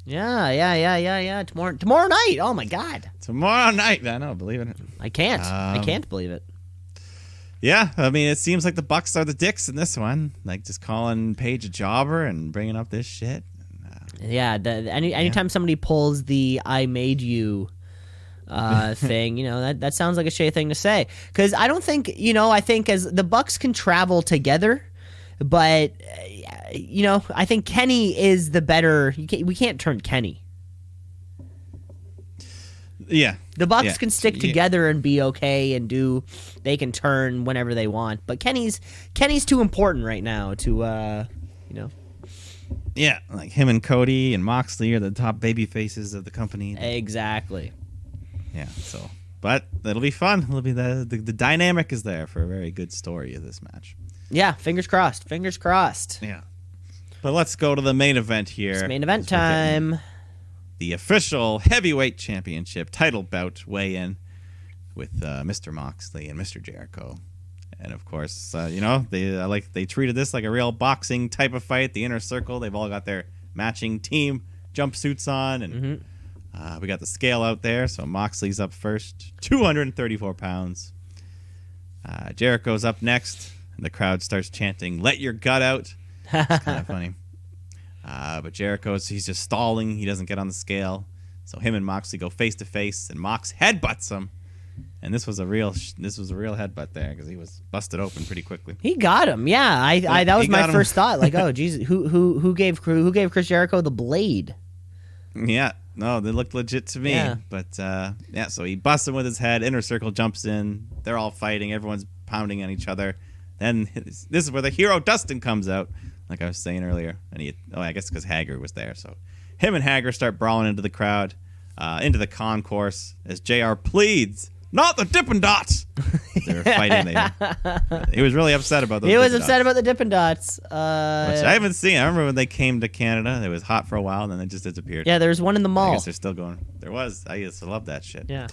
Yeah. Tomorrow night. Oh my God.
Tomorrow night. I know, believe it.
I can't believe it.
Yeah, I mean, it seems like the Bucks are the dicks in this one. Like, just calling Paige a jobber and bringing up this shit.
Yeah, anytime somebody pulls the "I made you" thing, that sounds like a shady thing to say. Because I don't think, I think as the Bucks can travel together, but I think Kenny is the better. We can't turn Kenny.
Yeah.
The Bucks can stick together and be okay and they can turn whenever they want. But Kenny's too important right now to.
Yeah, like him and Cody and Moxley are the top baby faces of the company.
Exactly.
Yeah, but it'll be fun. It'll be the dynamic is there for a very good story of this match.
Yeah, fingers crossed. Fingers crossed.
Yeah. But let's go to the main event here.
It's main event time.
The official heavyweight championship title bout weigh-in with Mr. Moxley and Mr. Jericho. And of course, they treated this like a real boxing type of fight. The Inner Circle, they've all got their matching team jumpsuits on, and we got the scale out there. So Moxley's up first, 234 pounds. Jericho's up next, and the crowd starts chanting, "Let your gut out." It's kind of funny. But he's just stalling. He doesn't get on the scale. So him and Moxley go face to face, and Mox headbutts him. And this was a real headbutt there because he was busted open pretty quickly.
He got him. Yeah, that was my first thought. Like, oh, geez, who gave Chris Jericho the blade?
Yeah, no, they looked legit to me.
Yeah.
But so he busts him with his head. Inner Circle jumps in. They're all fighting. Everyone's pounding on each other. Then this is where the hero Dustin comes out, like I was saying earlier. And I guess because Hager was there. So him and Hager start brawling into the crowd, into the concourse as JR pleads, "Not the Dippin' Dots!" They were fighting. He was really upset about those.
He was
Dippin'
upset
Dots,
about the Dippin' Dots.
which I haven't seen. I remember when they came to Canada. It was hot for a while, and then they just disappeared.
Yeah, there's one in the
I
mall.
guess they're still going. There was. I used to love that shit.
Yeah.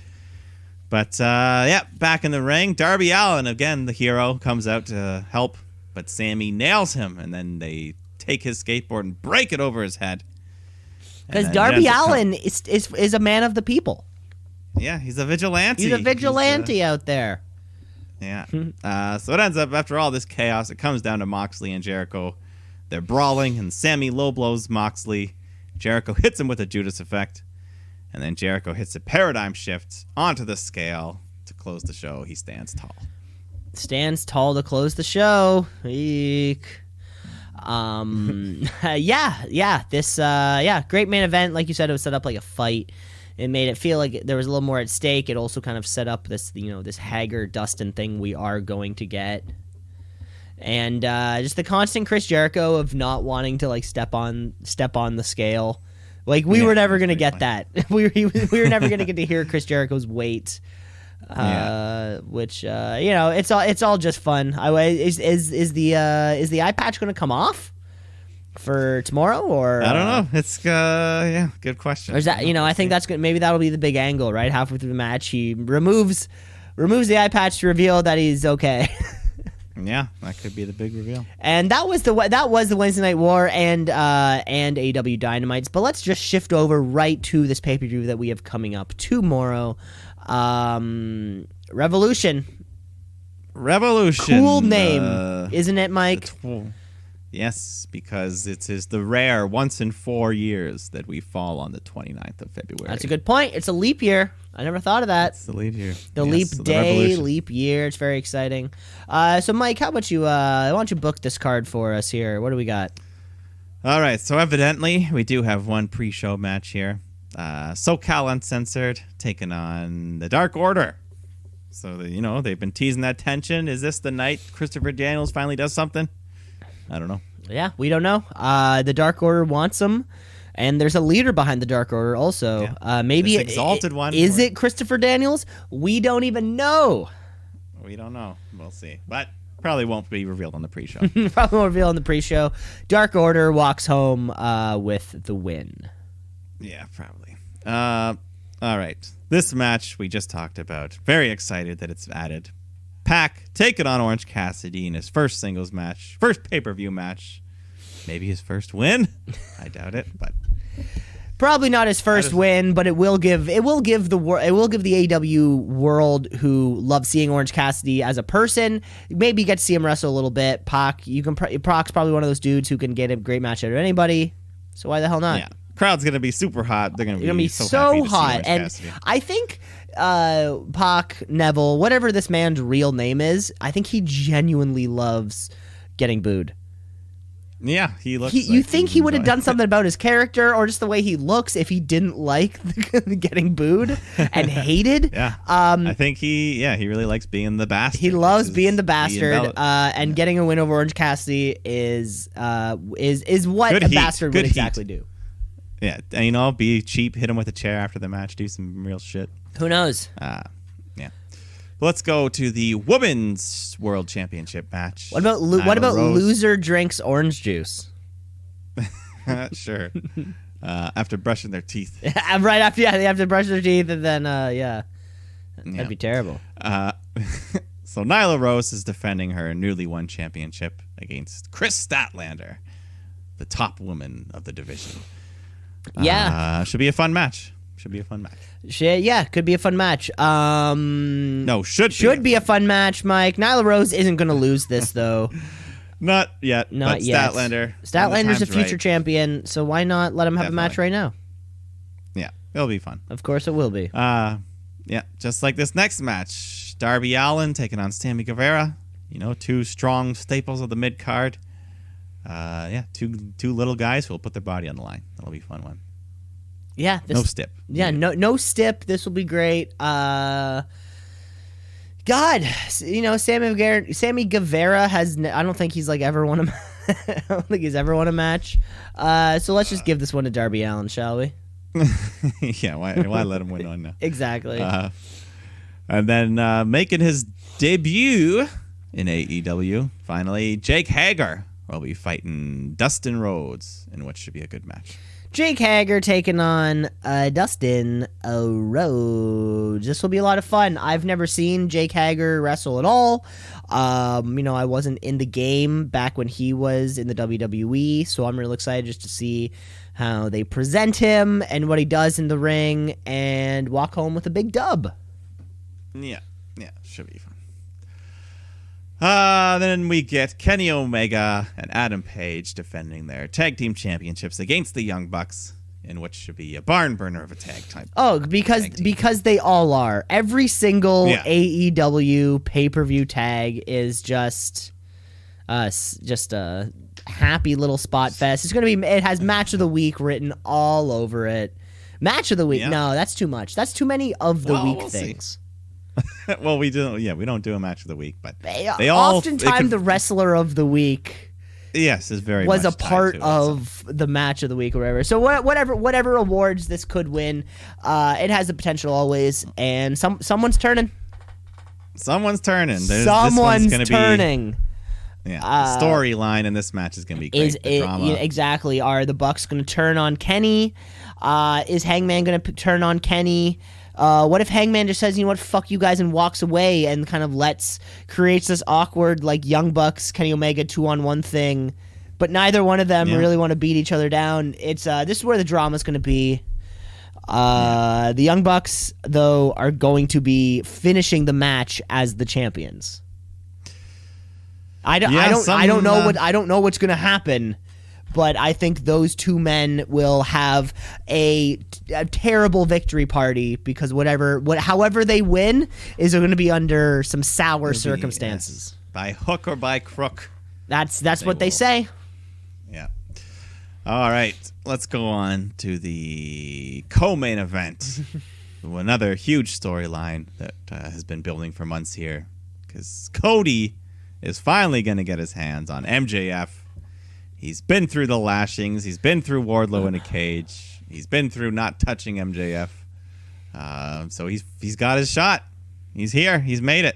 But, back in the ring, Darby Allin, again, the hero, comes out to help, but Sammy nails him, and then they take his skateboard and break it over his head.
Because Darby Allin is a man of the people.
Yeah, he's a vigilante.
He's a vigilante out there.
Yeah. So it ends up, after all this chaos, it comes down to Moxley and Jericho. They're brawling, and Sammy low blows Moxley. Jericho hits him with a Judas effect. And then Jericho hits a paradigm shift onto the scale to close the show. He stands tall.
Stands tall to close the show. Eek. Great main event. Like you said, it was set up like a fight. It made it feel like there was a little more at stake. It also kind of set up this, this Hager Dustin thing we are going to get. And just the constant Chris Jericho of not wanting to like step on the scale. Like we were never gonna get that. we were never gonna get to hear Chris Jericho's weight, which it's all just fun. Is the eye patch gonna come off for tomorrow or
I don't know. It's good question.
Or is that I think that's good. Maybe that'll be the big angle, right? Halfway through the match, he removes the eye patch to reveal that he's okay.
Yeah, that could be the big reveal.
And that was the Wednesday Night War and AEW Dynamites. But let's just shift over right to this pay-per-view that we have coming up tomorrow. Revolution. Cool name, isn't it, Mike?
Yes, because it is the rare once in 4 years that we fall on the 29th of February.
That's a good point. It's a leap year. I never thought of that.
It's the leap year.
Leap day, leap year. It's very exciting. So, Mike, how about why don't you book this card for us here? What do we got?
All right. So, evidently, we do have one pre-show match here. SoCal Uncensored taking on the Dark Order. So, they've been teasing that tension. Is this the night Christopher Daniels finally does something? I don't know.
Yeah, we don't know. The Dark Order wants him. And there's a leader behind the Dark Order also.
Yeah.
Maybe
this exalted one.
Is it Christopher Daniels? We don't even know.
We don't know. We'll see. But probably won't be revealed on the pre-show.
Probably won't reveal on the pre-show. Dark Order walks home with the win.
Yeah, probably. All right. This match we just talked about. Very excited that it's added. Pac taking on Orange Cassidy in his first singles match, first pay-per-view match. Maybe his first win. I doubt it, but
Probably not his first win, but it will give the AEW world who loves seeing Orange Cassidy as a person. Maybe get to see him wrestle a little bit. Pac's probably one of those dudes who can get a great match out of anybody. So why the hell not?
yeah. Crowd's gonna be super hot. They're gonna be so happy to see
hot,
Orange
and
Cassidy.
I think Pac, Neville, whatever this man's real name is, I think he genuinely loves getting booed.
Yeah, he looks.
You
like
think he would have done something about his character or just the way he looks if he didn't like getting booed and hated?
Yeah, I think he really likes being the bastard.
He loves being the
the
bastard, and getting a win over Orange Cassidy is what
Good
a
heat.
bastard
Good
would
heat.
exactly do.
Yeah, and, be cheap, hit him with a chair after the match, do some real shit.
Who knows?
Yeah. Let's go to the Women's World Championship match.
What about
Nyla Rose.
loser drinks orange juice?
Sure. After brushing their teeth.
Right after, they have to brush their teeth, and then that'd be terrible.
So Nyla Rose is defending her newly won championship against Chris Statlander, the top woman of the division.
Yeah,
should be a fun match. Could be a fun match.
No, should be a fun match, Mike. Nyla Rose isn't going to lose this though.
Not yet.
Not
but
yet. Statlander's a future champion, so why not let him have a match right now?
Yeah, it'll be fun.
Of course, it will be.
Yeah, just like this next match, Darby Allin taking on Sammy Guevara. Two strong staples of the mid card. Two little guys who will put their body on the line. That'll be a fun one.
Yeah,
no stip.
Yeah, no stip. This will be great. God, Sammy Guevara has. I don't think he's ever won a. I don't think he's ever won a match. So let's just give this one to Darby Allin, shall we?
Yeah, why let him win one now?
Exactly.
And then making his debut in AEW, finally, Jake Hager will be fighting Dustin Rhodes in what should be a good match.
Jake Hager taking on Dustin Rhodes. This will be a lot of fun. I've never seen Jake Hager wrestle at all. I wasn't in the game back when he was in the WWE, so I'm really excited just to see how they present him and what he does in the ring and walk home with a big dub.
Yeah, should be fun. Then we get Kenny Omega and Adam Page defending their tag team championships against the Young Bucks in what should be a barn burner of a tag type.
Oh, because they all are. Every single AEW pay-per-view tag is just a happy little spot fest. It has match of the week written all over it. Match of the week? Yeah. No, that's too much. That's too many of the week things.
See. Well, we don't do a match of the week, but
oftentimes the wrestler of the week,
yes, is very
was
much
a part of the match of the week or whatever. So whatever awards this could win, it has the potential always. And someone's turning.
Someone's turning.
Someone's turning.
Yeah, the storyline in this match is going to be great. Drama.
Exactly. Are the Bucks going to turn on Kenny? Is Hangman going to turn on Kenny? What if Hangman just says, what, fuck you guys, and walks away and kind of creates this awkward, Young Bucks, Kenny Omega 2-on-1 thing, but neither one of them really want to beat each other down. It's this is where the drama's going to be. The Young Bucks, though, are going to be finishing the match as the champions. I don't know what's going to happen. But I think those two men will have a terrible victory party because however they win is going to be under some sour circumstances.
Yes. By hook or by crook.
That's what they say.
Yeah. All right. Let's go on to the co-main event. Another huge storyline that has been building for months here because Cody is finally going to get his hands on MJF. He's been through the lashings. He's been through Wardlow in a cage. He's been through not touching MJF. So he's got his shot. He's here. He's made it.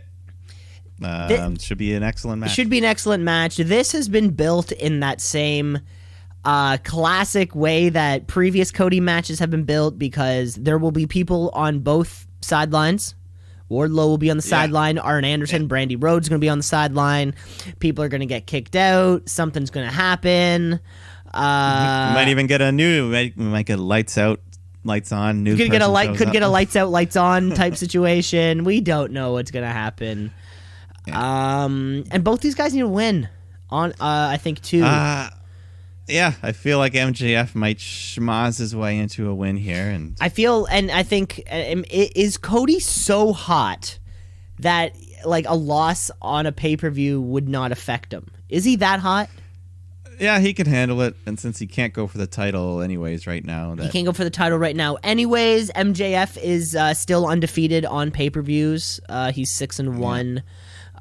Should be an excellent match.
It should be an excellent match. This has been built in that same Classic way that previous Cody matches have been built, because there will be people on both sidelines. Wardlow will be on the sideline. Arn Anderson, Brandy Rhodes going to be on the sideline. People are going to get kicked out. Something's going to happen.
We might even get we might get lights out, lights on. Could
get a lights out, lights on type situation. We don't know what's going to happen. Yeah. And both these guys need to win. I think too.
Yeah, I feel like MJF might schmaz his way into a win here, and
I think is Cody so hot that like a loss on a pay-per-view would not affect him? Is he that hot?
Yeah, he can handle it, and since he can't go for the title anyways right now,
he can't go for the title right now. Anyways, MJF is still undefeated on pay-per-views. He's 6-1.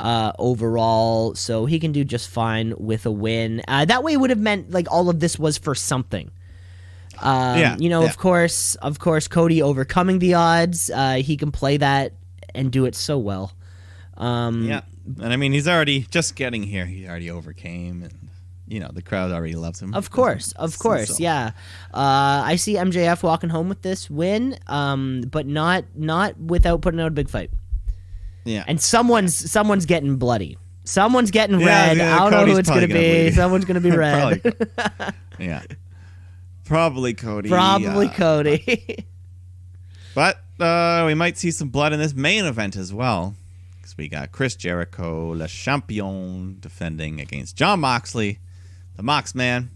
Overall, so he can do just fine with a win. That way, it would have meant like all of this was for something. Of course, Cody overcoming the odds. He can play that and do it so well.
And I mean, he's already just getting here. He already overcame, and the crowd already loves him.
Of course, yeah. I see MJF walking home with this win, but not without putting out a big fight.
Yeah,
and someone's getting bloody. Someone's getting red. I don't know who it's going to be. Someone's going to be red.
Probably Cody.
Cody.
But we might see some blood in this main event as well, because we got Chris Jericho, Le Champion, defending against Jon Moxley, the Mox Man.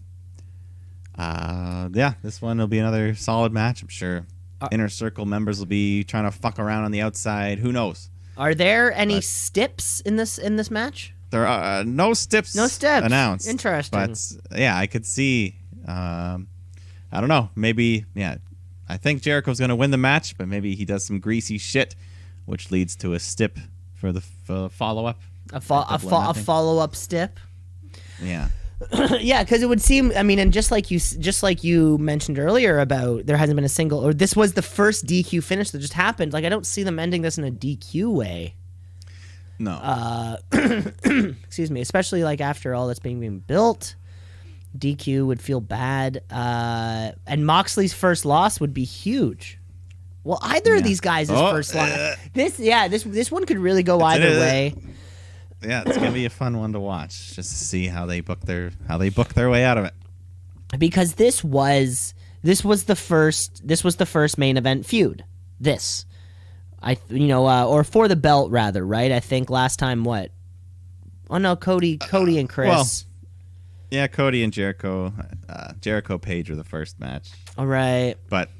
This one will be another solid match. I'm sure Inner Circle members will be trying to fuck around on the outside. Who knows?
Are there any stips in this match?
There are no stips. Announced.
Interesting.
But I could see. I don't know. Maybe. Yeah, I think Jericho's going to win the match, but maybe he does some greasy shit, which leads to a stip for the follow up.
A follow up stip.
Yeah.
Yeah, because it would seem. I mean, and just like you mentioned earlier about there hasn't been a single, or this was the first DQ finish that just happened. Like, I don't see them ending this in a DQ way.
No.
Excuse me. Especially like after all that's being built, DQ would feel bad. And Moxley's first loss would be huge. Well, either of these guys' first loss. This one could really go either way.
Yeah, it's gonna be a fun one to watch, just to see how they book their way out of it.
Because this was the first main event feud. Or for the belt rather, right? I think last time what? Oh no, Cody and Chris.
Well, yeah, Cody and Jericho. Jericho Page were the first match.
All right,
but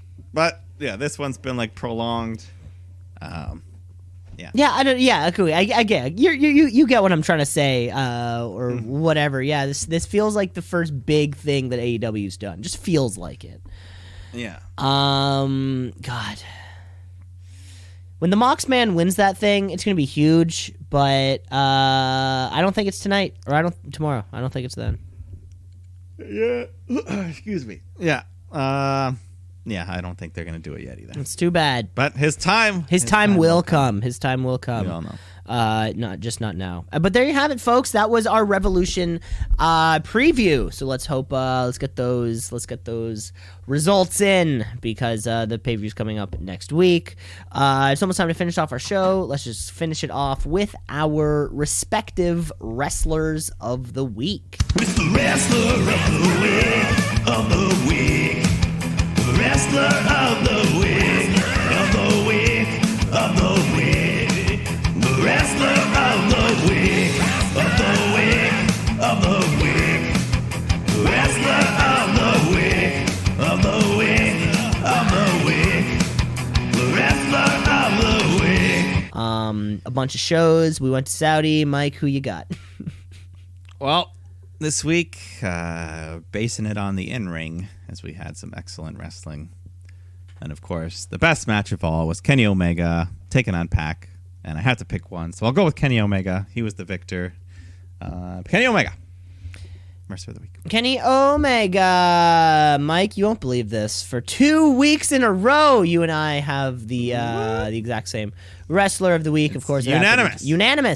yeah, this one's been like prolonged. Yeah.
Yeah, I don't. Yeah, okay. I get you get what I'm trying to say, or whatever. Yeah, this feels like the first big thing that AEW's done. Just feels like it.
Yeah.
God. When the Mox Man wins that thing, it's gonna be huge. But I don't think it's tonight, or tomorrow. I don't think it's then.
Yeah. Excuse me. Yeah. Yeah, I don't think they're going to do it yet either.
It's too bad.
But his time
will come. His time will come.
We all know.
Not now. But there you have it, folks. That was our Revolution preview. So let's hope let's get those results in, because the pay-per-view's coming up next week. It's almost time to finish off our show. Let's just finish it off with our respective wrestlers of the week.
It's the wrestler of the week. Wrestler of the week, of the week, of the week. The wrestler of the week, of the week, of the week. Wrestler of the week, of the week, of the week. The wrestler of the week.
A bunch of shows. We went to Saudi. Mike, who you got?
Well, this week, basing it on the in-ring, as we had some excellent wrestling. And, of course, the best match of all was Kenny Omega taking on Pac. And I had to pick one, so I'll go with Kenny Omega. He was the victor. Kenny Omega. Wrestler of the week.
Kenny Omega. Mike, you won't believe this. For 2 weeks in a row, you and I have the exact same wrestler of the week. Of course,
unanimous.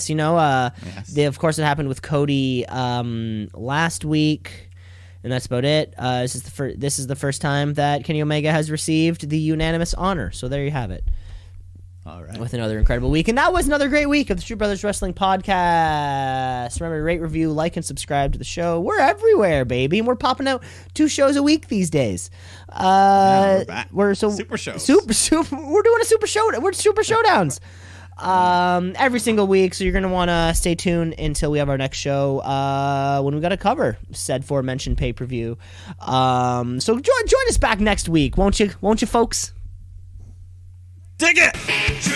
You know,
Yes.
of course, it happened with Cody last week. And that's about it. This is the first time that Kenny Omega has received the unanimous honor. So there you have it.
All right.
With another incredible week. And that was another great week of the Street Brothers Wrestling Podcast. Remember to rate, review, like, and subscribe to the show. We're everywhere, baby. And we're popping out 2 shows a week these days.
We're back. Super shows.
We're doing a super show. We're super showdowns. Every single week, so you're going to want to stay tuned until we have our next show when we got to cover said aforementioned pay-per-view. So join us back next week, won't you folks?
Dig it!